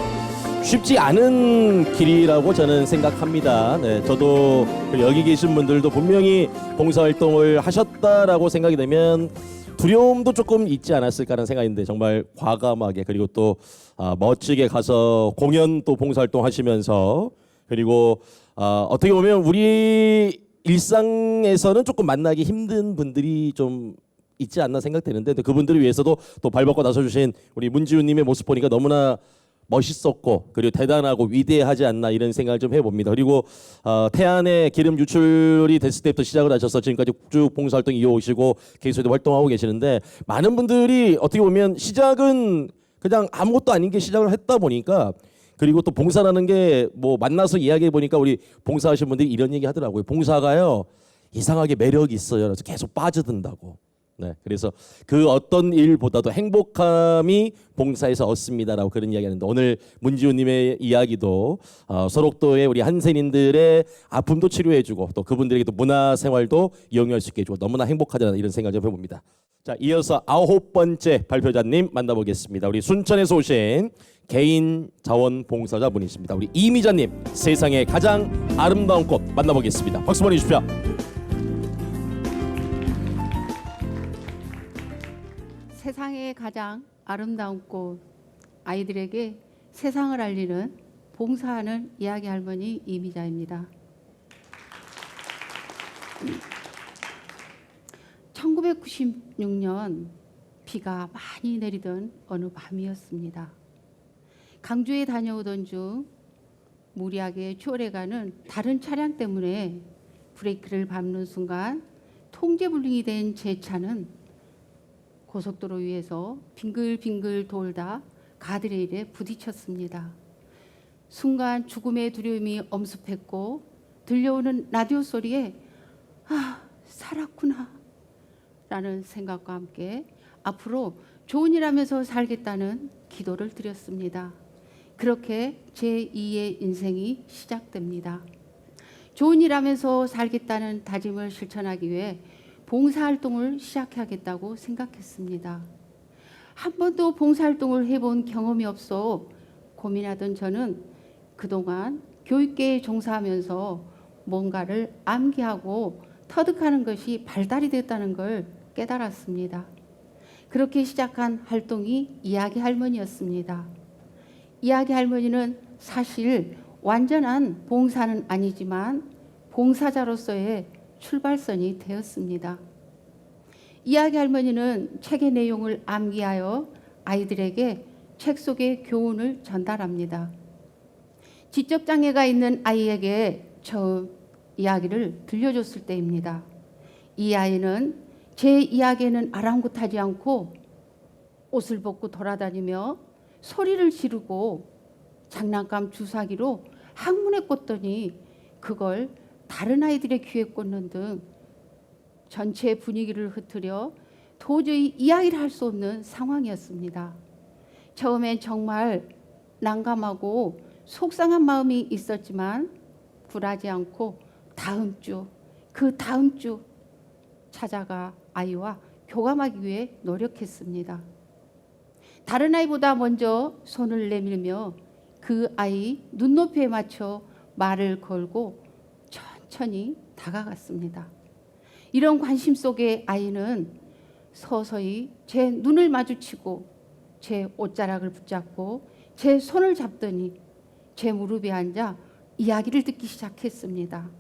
A: 쉽지 않은 길이라고 저는 생각합니다. 네, 저도 여기 계신 분들도 분명히 봉사활동을 하셨다라고 생각이 되면 두려움도 조금 있지 않았을까라는 생각인데 정말 과감하게 그리고 또 멋지게 가서 공연 또 봉사활동 하시면서 그리고 어떻게 보면 우리 일상에서는 조금 만나기 힘든 분들이 좀 있지 않나 생각되는데 그분들을 위해서도 또 발벗고 나서주신 우리 문지훈님의 모습 보니까 너무나 멋있었고 그리고 대단하고 위대하지 않나 이런 생각을 좀 해봅니다. 그리고 태안의 기름 유출이 됐을 때부터 시작을 하셔서 지금까지 쭉 봉사활동 이어오시고 계속해서 활동하고 계시는데 많은 분들이 어떻게 보면 시작은 그냥 아무것도 아닌 게 시작을 했다 보니까 그리고 또 봉사라는 게 뭐 만나서 이야기해 보니까 우리 봉사하시는 분들이 이런 얘기 하더라고요. 봉사가요 이상하게 매력이 있어요. 그래서 계속 빠져든다고. 네, 그래서 그 어떤 일보다도 행복함이 봉사에서 얻습니다라고 그런 이야기하는데 오늘 문지훈님의 이야기도 소록도의 우리 한센인들의 아픔도 치료해주고 또 그분들에게 또 문화생활도 이용할 수 있게 해주고 너무나 행복하지 않나 이런 생각을 좀 해봅니다. 자, 이어서 9번째 발표자님 만나보겠습니다. 우리 순천에서 오신 개인 자원봉사자 분이십니다. 우리 이미자님 세상의 가장 아름다운 꽃 만나보겠습니다. 박수 보내주십시오.
J: 세상의 가장 아름다운 꽃, 아이들에게 세상을 알리는 봉사하는 이야기 할머니 이미자입니다. 1996년 비가 많이 내리던 어느 밤이었습니다. 강주에 다녀오던 중 무리하게 추월해가는 다른 차량 때문에 브레이크를 밟는 순간 통제불능이 된 제 차는 고속도로 위에서 빙글빙글 돌다 가드레일에 부딪혔습니다. 순간 죽음의 두려움이 엄습했고 들려오는 라디오 소리에 살았구나 라는 생각과 함께 앞으로 좋은 일 하면서 살겠다는 기도를 드렸습니다. 그렇게 제2의 인생이 시작됩니다. 좋은 일 하면서 살겠다는 다짐을 실천하기 위해 봉사활동을 시작하겠다고 생각했습니다. 한 번도 봉사활동을 해본 경험이 없어 고민하던 저는 그동안 교육계에 종사하면서 뭔가를 암기하고 터득하는 것이 발달이 됐다는 걸 깨달았습니다. 그렇게 시작한 활동이 이야기 할머니였습니다. 이야기 할머니는 사실 완전한 봉사는 아니지만 봉사자로서의 출발선이 되었습니다. 이야기 할머니는 책의 내용을 암기하여 아이들에게 책 속의 교훈을 전달합니다. 지적장애가 있는 아이에게 처음 이야기를 들려줬을 때입니다. 이 아이는 제 이야기에는 아랑곳하지 않고 옷을 벗고 돌아다니며 소리를 지르고 장난감 주사기로 학문에 꽂더니 그걸 다른 아이들의 귀에 꽂는 등 전체 분위기를 흐트려 도저히 이야기를 할 수 없는 상황이었습니다. 처음엔 정말 난감하고 속상한 마음이 있었지만 굴하지 않고 다음 주, 그 다음 주 찾아가 아이와 교감하기 위해 노력했습니다. 다른 아이보다 먼저 손을 내밀며 그 아이 눈높이에 맞춰 말을 걸고 천천히 다가갔습니다. 이런 관심 속에 아이는 서서히 제 눈을 마주치고 제 옷자락을 붙잡고 제 손을 잡더니 제 무릎에 앉아 이야기를 듣기 시작했습니다.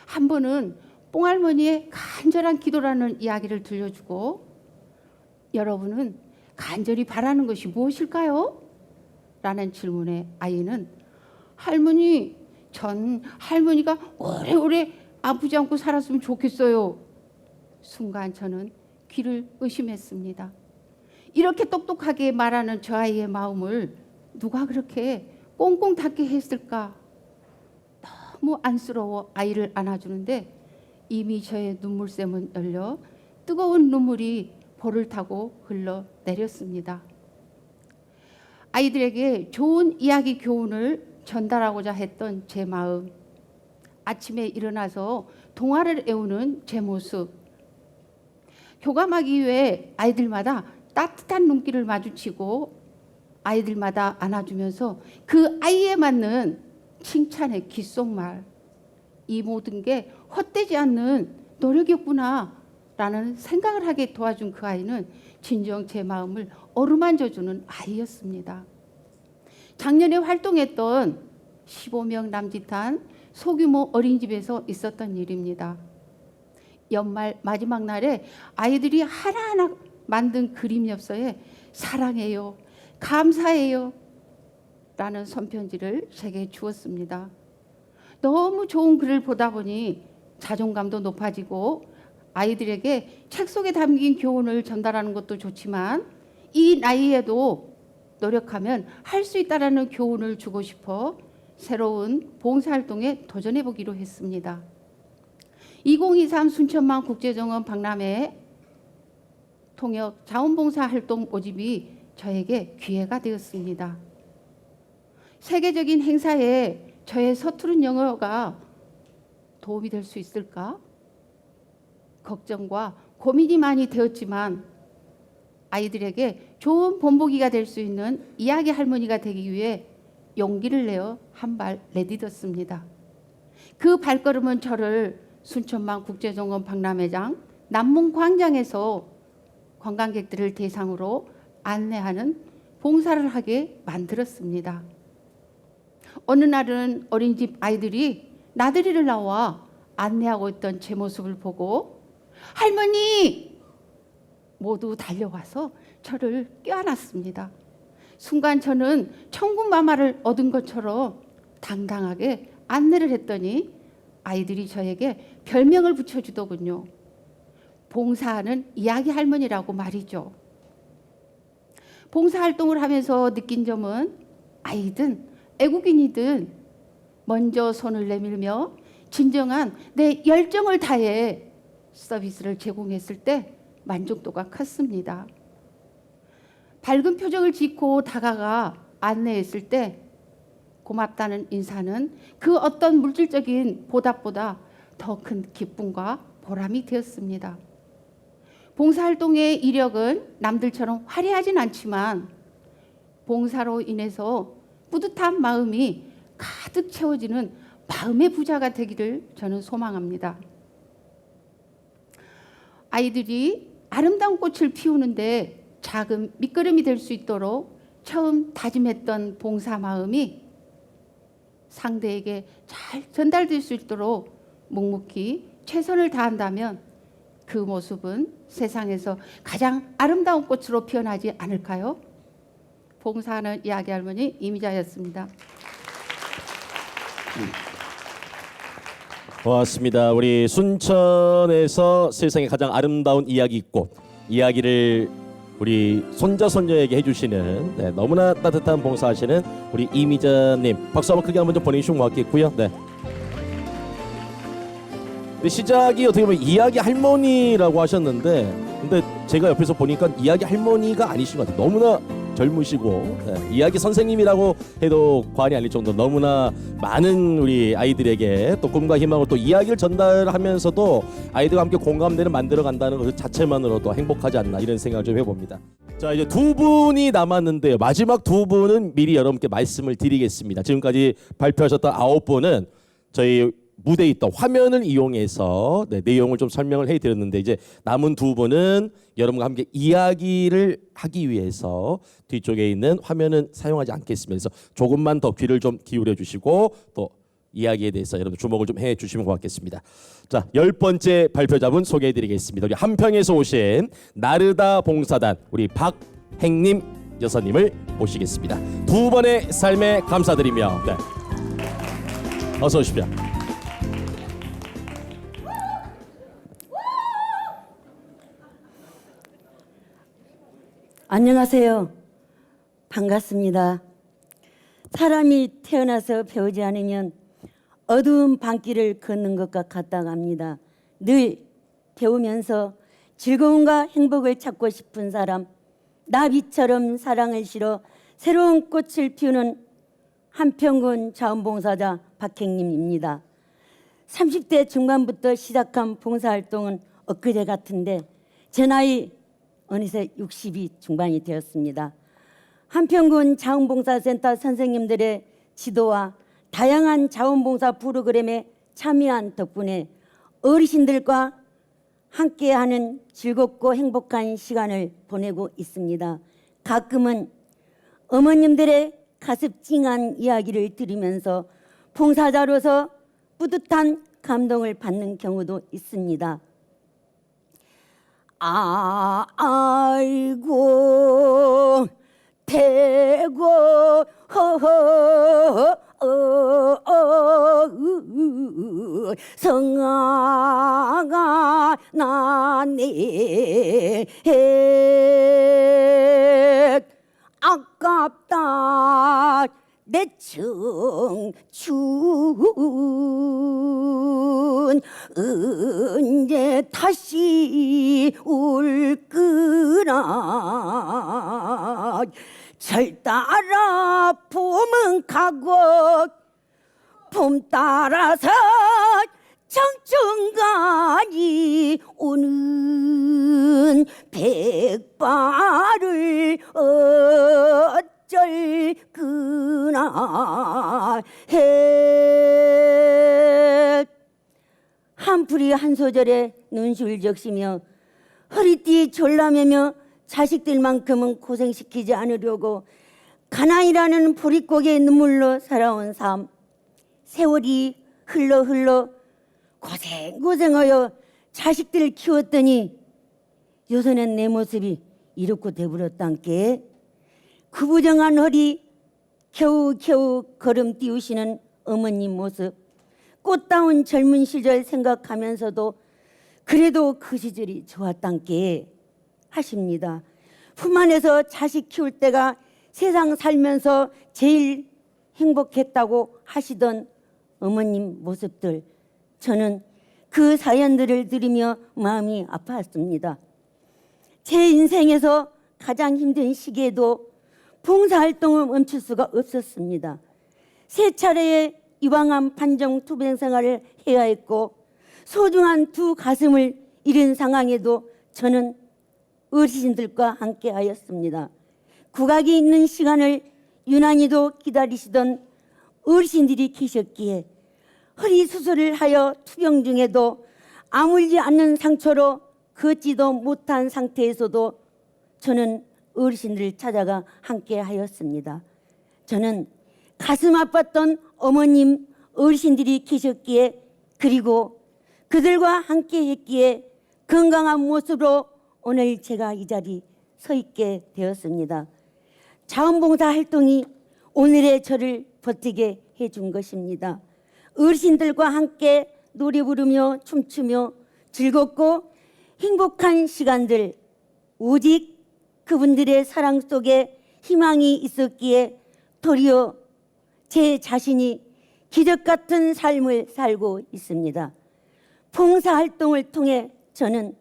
J: 한 번은 뽕할머니의 간절한 기도라는 이야기를 들려주고, 여러분은 간절히 바라는 것이 무엇일까요? 라는 질문에 아이는 할머니, 전 할머니가 오래오래 아프지 않고 살았으면 좋겠어요. 순간 저는 귀를 의심했습니다. 이렇게 똑똑하게 말하는 저 아이의 마음을 누가 그렇게 꽁꽁 닫게 했을까? 너무 안쓰러워 아이를 안아주는데 이미 저의 눈물샘은 열려 뜨거운 눈물이 볼을 타고 흘러내렸습니다. 아이들에게 좋은 이야기 교훈을 전달하고자 했던 제 마음, 아침에 일어나서 동화를 외우는 제 모습, 교감하기 위해 아이들마다 따뜻한 눈길을 마주치고 아이들마다 안아주면서 그 아이에 맞는 칭찬의 귓속말, 이 모든 게 헛되지 않는 노력이었구나 라는 생각을 하게 도와준 그 아이는 진정 제 마음을 어루만져주는 아이였습니다. 작년에 활동했던 15명 남짓한 소규모 어린이집에서 있었던 일입니다. 연말 마지막 날에 아이들이 하나하나 만든 그림 엽서에 사랑해요, 감사해요 라는 손편지를 제게 주었습니다. 너무 좋은 글을 보다 보니 자존감도 높아지고 아이들에게 책 속에 담긴 교훈을 전달하는 것도 좋지만 이 나이에도 노력하면 할 수 있다라는 교훈을 주고 싶어 새로운 봉사활동에 도전해 보기로 했습니다. 2023 순천만 국제정원 박람회 통역 자원봉사활동 모집이 저에게 기회가 되었습니다. 세계적인 행사에 저의 서투른 영어가 도움이 될 수 있을까? 걱정과 고민이 많이 되었지만 아이들에게 좋은 본보기가 될 수 있는 이야기 할머니가 되기 위해 용기를 내어 한 발 내딛었습니다. 그 발걸음은 저를 순천만 국제정원 박람회장 남문광장에서 관광객들을 대상으로 안내하는 봉사를 하게 만들었습니다. 어느 날은 어린이집 아이들이 나들이를 나와 안내하고 있던 제 모습을 보고 할머니! 모두 달려와서 저를 껴안았습니다. 순간 저는 천군만마를 얻은 것처럼 당당하게 안내를 했더니 아이들이 저에게 별명을 붙여주더군요. 봉사하는 이야기 할머니라고 말이죠. 봉사활동을 하면서 느낀 점은 아이든 애국인이든 먼저 손을 내밀며 진정한 내 열정을 다해 서비스를 제공했을 때 만족도가 컸습니다. 밝은 표정을 짓고 다가가 안내했을 때 고맙다는 인사는 그 어떤 물질적인 보답보다 더 큰 기쁨과 보람이 되었습니다. 봉사활동의 이력은 남들처럼 화려하진 않지만 봉사로 인해서 뿌듯한 마음이 가득 채워지는 마음의 부자가 되기를 저는 소망합니다. 아이들이 아름다운 꽃을 피우는데 작은 밑거름이 될 수 있도록 처음 다짐했던 봉사 마음이 상대에게 잘 전달될 수 있도록 묵묵히 최선을 다한다면 그 모습은 세상에서 가장 아름다운 꽃으로 피어나지 않을까요? 봉사하는 이야기 할머니 이미자였습니다.
A: 고맙습니다. 우리 순천에서 세상에 가장 아름다운 이야기꽃 이야기를 우리 손자 손녀에게 해주시는 너무나 따뜻한 봉사하시는 우리 이미자님 박수 한번 크게 한번 좀 보내주시면 고맙겠고요. 네. 근데 시작이 어떻게 보면 이야기 할머니라고 하셨는데 근데 제가 옆에서 보니까 이야기 할머니가 아니신 것 같아요. 너무나 젊으시고 이야기 선생님이라고 해도 과언이 아닐 정도 너무나 많은 우리 아이들에게 또 꿈과 희망을 또 이야기를 전달하면서도 아이들과 함께 공감대를 만들어 간다는 것 자체만으로도 행복하지 않나 이런 생각을 좀 해봅니다. 자, 이제 두 분이 남았는데요. 마지막 두 분은 미리 여러분께 말씀을 드리겠습니다. 지금까지 발표하셨던 9분은 저희 무대에 있던 화면을 이용해서 내용을 좀 설명을 해드렸는데 이제 남은 두 분은 여러분과 함께 이야기를 하기 위해서 뒤쪽에 있는 화면은 사용하지 않겠습니다. 그래서 조금만 더 귀를 좀 기울여 주시고 또 이야기에 대해서 여러분 주목을 좀 해주시면 고맙겠습니다. 자, 10번째 발표자분 소개해드리겠습니다. 우리 한평에서 오신 나르다 봉사단 우리 박행님 여사님을 모시겠습니다. 두 번의 삶에 감사드리며 어서 오십시오.
K: 안녕하세요. 반갑습니다. 사람이 태어나서 배우지 않으면 어두운 밤길을 걷는 것과 같다고 합니다. 늘 배우면서 즐거움과 행복을 찾고 싶은 사람, 나비처럼 사랑을 실어 새로운 꽃을 피우는 한평군 자원봉사자 박행님입니다. 30대 중반부터 시작한 봉사활동은 엊그제 같은데 제 나이 어느새 60이 중반이 되었습니다. 한평군 자원봉사센터 선생님들의 지도와 다양한 자원봉사 프로그램에 참여한 덕분에 어르신들과 함께하는 즐겁고 행복한 시간을 보내고 있습니다. 가끔은 어머님들의 가슴 찡한 이야기를 들으면서 봉사자로서 뿌듯한 감동을 받는 경우도 있습니다. 아이고 대고 성아가 나네 아깝다 내 청춘 언제 다시 올 거나 절 따라 봄은 가고 봄 따라서 청춘가니 오는 백발을 어쩔 그나 해 한풀이 한 소절에 눈시울 적시며 허리띠 졸라매며 자식들만큼은 고생시키지 않으려고 가난이라는 보릿고개 눈물로 살아온 삶 세월이 흘러 고생하여 자식들을 키웠더니 요새는 내 모습이 이렇고 돼버렸단께 구부정한 허리 겨우 걸음 띄우시는 어머님 모습 꽃다운 젊은 시절 생각하면서도 그래도 그 시절이 좋았단께 하십니다. 품 안에서 자식 키울 때가 세상 살면서 제일 행복했다고 하시던 어머님 모습들 저는 그 사연들을 들으며 마음이 아팠습니다. 제 인생에서 가장 힘든 시기에도 봉사활동을 멈출 수가 없었습니다. 세 차례의 유방암 판정 투병 생활을 해야 했고 소중한 두 가슴을 잃은 상황에도 저는 어르신들과 함께 하였습니다. 국악이 있는 시간을 유난히도 기다리시던 어르신들이 계셨기에 허리 수술을 하여 투병 중에도 아물지 않는 상처로 걷지도 못한 상태에서도 저는 어르신들을 찾아가 함께 하였습니다. 저는 가슴 아팠던 어머님 어르신들이 계셨기에 그리고 그들과 함께 했기에 건강한 모습으로 오늘 제가 이 자리 서 있게 되었습니다. 자원봉사 활동이 오늘의 저를 버티게 해준 것입니다. 어르신들과 함께 노래 부르며 춤추며 즐겁고 행복한 시간들 오직 그분들의 사랑 속에 희망이 있었기에 도리어 제 자신이 기적 같은 삶을 살고 있습니다. 봉사활동을 통해 저는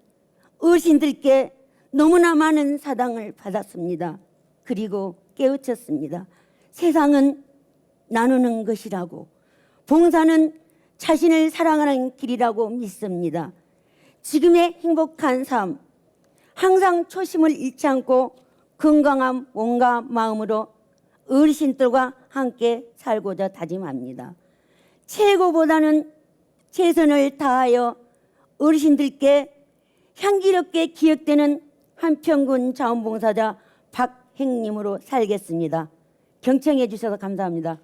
K: 어르신들께 너무나 많은 사랑을 받았습니다. 그리고 깨우쳤습니다. 세상은 나누는 것이라고, 봉사는 자신을 사랑하는 길이라고 믿습니다. 지금의 행복한 삶, 항상 초심을 잃지 않고 건강한 몸과 마음으로 어르신들과 함께 살고자 다짐합니다. 최고보다는 최선을 다하여 어르신들께 향기롭게 기억되는 한평군 자원봉사자 박행님으로 살겠습니다. 경청해 주셔서 감사합니다.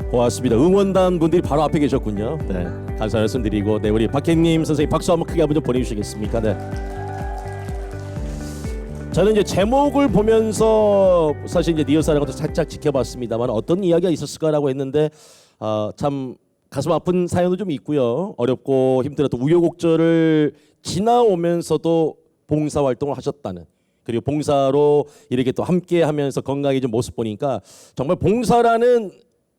A: 고맙습니다. 응원단 분들이 바로 앞에 계셨군요. 네, 감사 말씀드리고, 네, 우리 박행님 선생님 박수 한번 크게 한번 좀 보내주시겠습니까? 네. 저는 이제 제목을 보면서 사실 이제 리허설하는 것도 살짝 지켜봤습니다만 어떤 이야기가 있었을까라고 했는데 참 가슴 아픈 사연도 좀 있고요. 어렵고 힘들었던 우여곡절을 지나오면서도 봉사활동을 하셨다는, 그리고 봉사로 이렇게 또 함께하면서 건강해진 모습 보니까 정말 봉사라는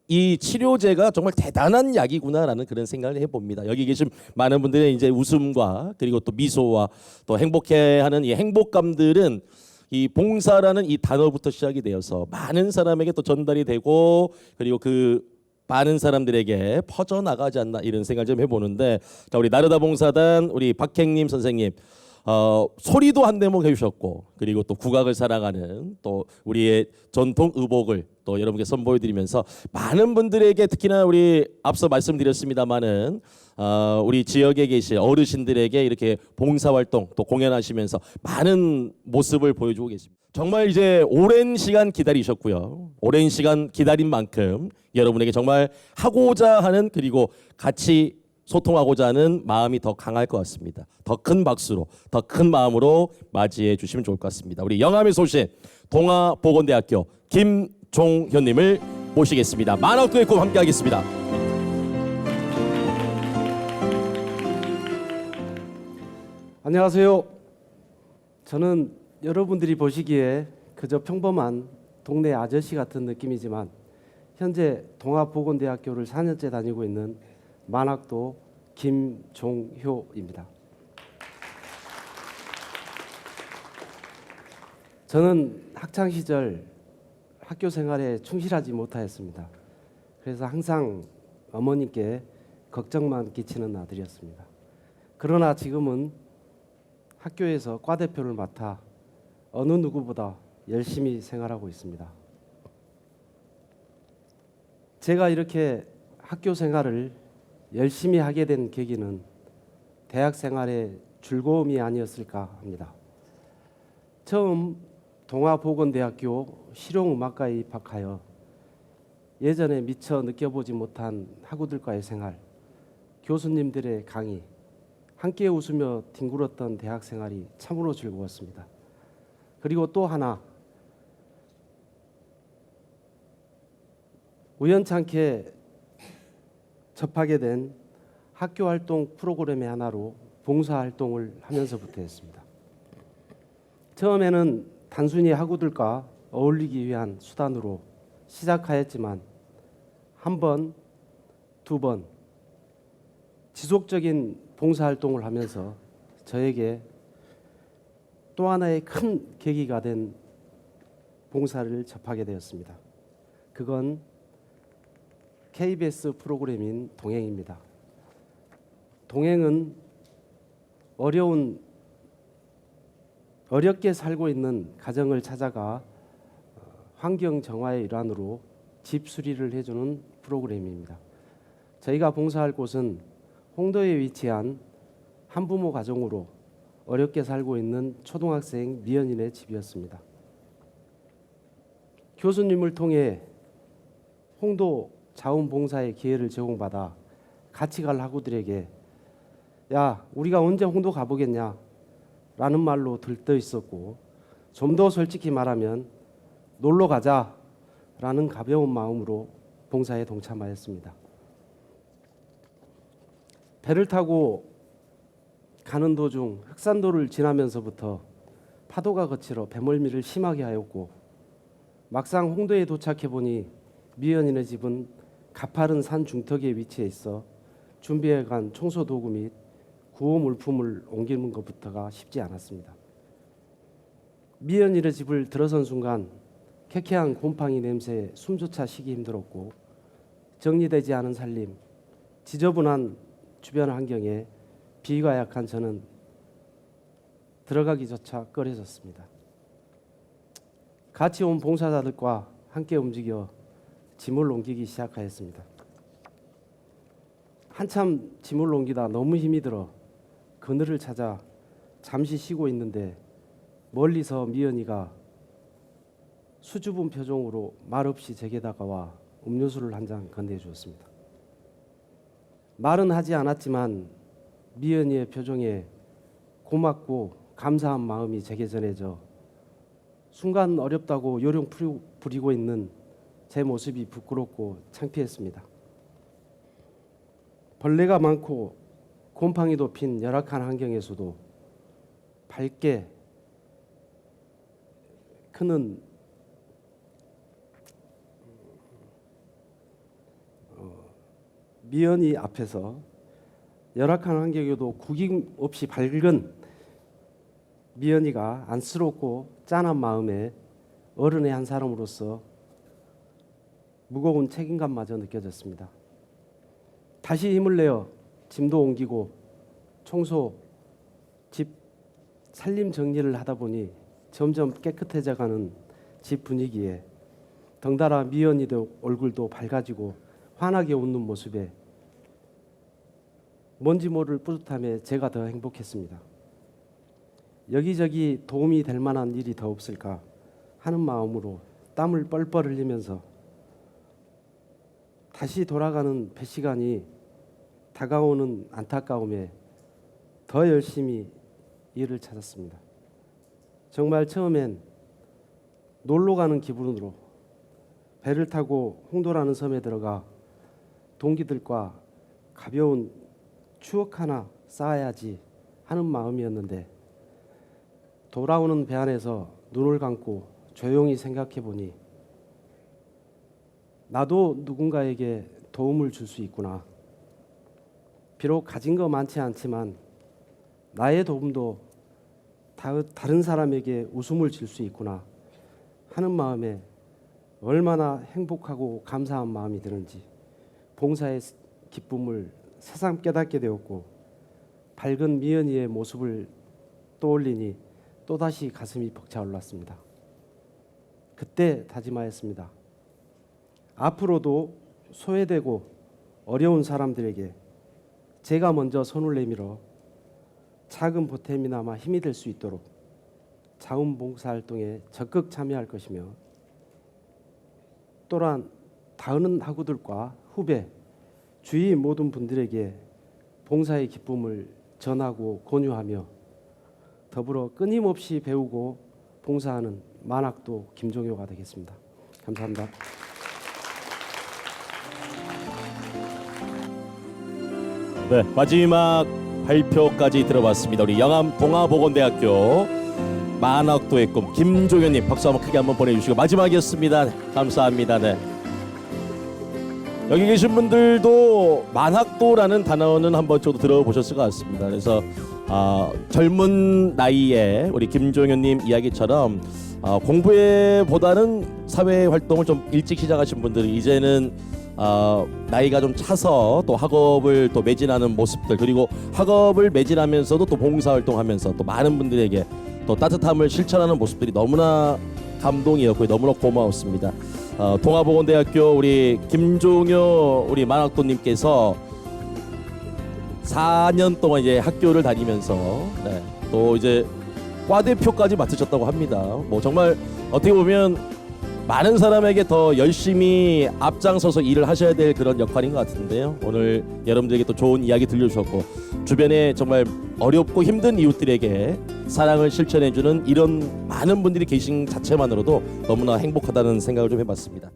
A: 이 치료제가 정말 대단한 약이구나라는 그런 생각을 해봅니다. 여기 계신 많은 분들의 이제 웃음과 그리고 또 미소와 또 행복해하는 이 행복감들은 이 봉사라는 이 단어부터 시작이 되어서 많은 사람에게 또 전달이 되고, 그리고 그 많은 사람들에게 퍼져나가지 않나 이런 생각을 좀 해보는데, 자, 우리 나르다 봉사단 우리 박행님 선생님 소리도 한 대목 해주셨고, 그리고 또 국악을 사랑하는 또 우리의 전통 의복을 또 여러분께 선보여드리면서 많은 분들에게, 특히나 우리 앞서 말씀드렸습니다마는 우리 지역에 계신 어르신들에게 이렇게 봉사활동 또 공연하시면서 많은 모습을 보여주고 계십니다. 정말 이제 오랜 시간 기다리셨고요. 오랜 시간 기다린 만큼 여러분에게 정말 하고자 하는, 그리고 같이 소통하고자 하는 마음이 더 강할 것 같습니다. 더 큰 박수로, 더 큰 마음으로 맞이해 주시면 좋을 것 같습니다. 우리 영암의 소신 동아보건대학교 김종현님을 모시겠습니다. 만학도의 꿈 함께하겠습니다.
L: 안녕하세요. 저는 여러분들이 보시기에 그저 평범한 동네 아저씨 같은 느낌이지만 현재 동아보건대학교를 4년째 다니고 있는 만학도 김종효입니다. 저는 학창 시절 학교 생활에 충실하지 못하였습니다. 그래서 항상 어머니께 걱정만 끼치는 아들이었습니다. 그러나 지금은 학교에서 과대표를 맡아 어느 누구보다 열심히 생활하고 있습니다. 제가 이렇게 학교 생활을 열심히 하게 된 계기는 대학 생활의 즐거움이 아니었을까 합니다. 처음 동아보건대학교 실용음악과에 입학하여 예전에 미처 느껴보지 못한 학우들과의 생활, 교수님들의 강의, 함께 웃으며 뒹굴었던 대학 생활이 참으로 즐거웠습니다. 그리고 또 하나, 우연찮게 접하게 된 학교활동 프로그램의 하나로 봉사활동을 하면서부터였습니다. 처음에는 단순히 학우들과 어울리기 위한 수단으로 시작하였지만 한 번, 두 번 지속적인 봉사활동을 하면서 저에게 또 하나의 큰 계기가 된 봉사를 접하게 되었습니다. 그건 KBS 프로그램인 동행입니다. 동행은 어렵게 살고 있는 가정을 찾아가 환경 정화의 일환으로 집 수리를 해주는 프로그램입니다. 저희가 봉사할 곳은 홍도에 위치한 한부모 가정으로 어렵게 살고 있는 초등학생 미연인의 집이었습니다. 교수님을 통해 홍도 자원봉사의 기회를 제공받아 같이 갈 학우들에게 야, 우리가 언제 홍도 가보겠냐 라는 말로 들떠 있었고, 좀 더 솔직히 말하면 놀러 가자 라는 가벼운 마음으로 봉사에 동참하였습니다. 배를 타고 가는 도중 흑산도를 지나면서부터 파도가 거칠어 배멀미를 심하게 하였고, 막상 홍도에 도착해 보니 미연인의 집은 가파른 산 중턱에 위치해 있어 준비해간 청소 도구 및 구호 물품을 옮기는 것부터가 쉽지 않았습니다. 미연이의 집을 들어선 순간 쾌쾌한 곰팡이 냄새에 숨조차 쉬기 힘들었고 정리되지 않은 살림, 지저분한 주변 환경에 비위가 약한 저는 들어가기조차 꺼려졌습니다. 같이 온 봉사자들과 함께 움직여 짐을 옮기기 시작하였습니다. 한참 짐을 옮기다 너무 힘이 들어 그늘을 찾아 잠시 쉬고 있는데 멀리서 미연이가 수줍은 표정으로 말없이 제게 다가와 음료수를 한 잔 건네주었습니다. 말은 하지 않았지만 미연이의 표정에 고맙고 감사한 마음이 제게 전해져 순간 어렵다고 요령 부리고 있는 제 모습이 부끄럽고 창피했습니다. 벌레가 많고 곰팡이도 핀 열악한 환경에서도 밝게 크는 미연이 앞에서 열악한 환경에도 구김 없이 밝은 미연이가 안쓰럽고 짠한 마음에 어른의 한 사람으로서 무거운 책임감마저 느껴졌습니다. 다시 힘을 내어 짐도 옮기고 청소, 집 살림 정리를 하다 보니 점점 깨끗해져가는 집 분위기에 덩달아 미연이도 얼굴도 밝아지고 환하게 웃는 모습에 뭔지 모를 뿌듯함에 제가 더 행복했습니다. 여기저기 도움이 될 만한 일이 더 없을까 하는 마음으로 땀을 뻘뻘 흘리면서 다시 돌아가는 배 시간이 다가오는 안타까움에 더 열심히 일을 찾았습니다. 정말 처음엔 놀러 가는 기분으로 배를 타고 홍도라는 섬에 들어가 동기들과 가벼운 추억 하나 쌓아야지 하는 마음이었는데 돌아오는 배 안에서 눈을 감고 조용히 생각해 보니 나도 누군가에게 도움을 줄 수 있구나. 비록 가진 거 많지 않지만 나의 도움도 다른 사람에게 웃음을 줄 수 있구나 하는 마음에 얼마나 행복하고 감사한 마음이 드는지 봉사의 기쁨을 새삼 깨닫게 되었고 밝은 미연이의 모습을 떠올리니 또다시 가슴이 벅차올랐습니다. 그때 다짐하였습니다. 앞으로도 소외되고 어려운 사람들에게 제가 먼저 손을 내밀어 작은 보탬이나마 힘이 될 수 있도록 자원봉사활동에 적극 참여할 것이며 또한 다른 학우들과 후배, 주위 모든 분들에게 봉사의 기쁨을 전하고 권유하며 더불어 끊임없이 배우고 봉사하는 만학도 김종효가 되겠습니다. 감사합니다.
A: 네, 마지막 발표까지 들어봤습니다. 우리 영암 동아보건대학교 만학도의 꿈 김종현님 박수 한번 크게 한번 보내주시고 마지막이었습니다. 네, 감사합니다. 네. 여기 계신 분들도 만학도라는 단어는 한번 저도 들어보셨을 것 같습니다. 그래서 젊은 나이에 우리 김종현님 이야기처럼 공부보다는 사회 활동을 좀 일찍 시작하신 분들이 이제는 나이가 좀 차서 또 학업을 또 매진하는 모습들 그리고 학업을 매진하면서도 또 봉사활동하면서 또 많은 분들에게 또 따뜻함을 실천하는 모습들이 너무나 감동이었고 너무나 고마웠습니다. 동아보건대학교 우리 김종효 우리 만학도님께서 4년 동안 이제 학교를 다니면서 네, 또 이제 과대표까지 맡으셨다고 합니다. 뭐 정말 어떻게 보면 많은 사람에게 더 열심히 앞장서서 일을 하셔야 될 그런 역할인 것 같은데요. 오늘 여러분들에게 또 좋은 이야기 들려주셨고 주변에 정말 어렵고 힘든 이웃들에게 사랑을 실천해주는 이런 많은 분들이 계신 자체만으로도 너무나 행복하다는 생각을 좀 해봤습니다.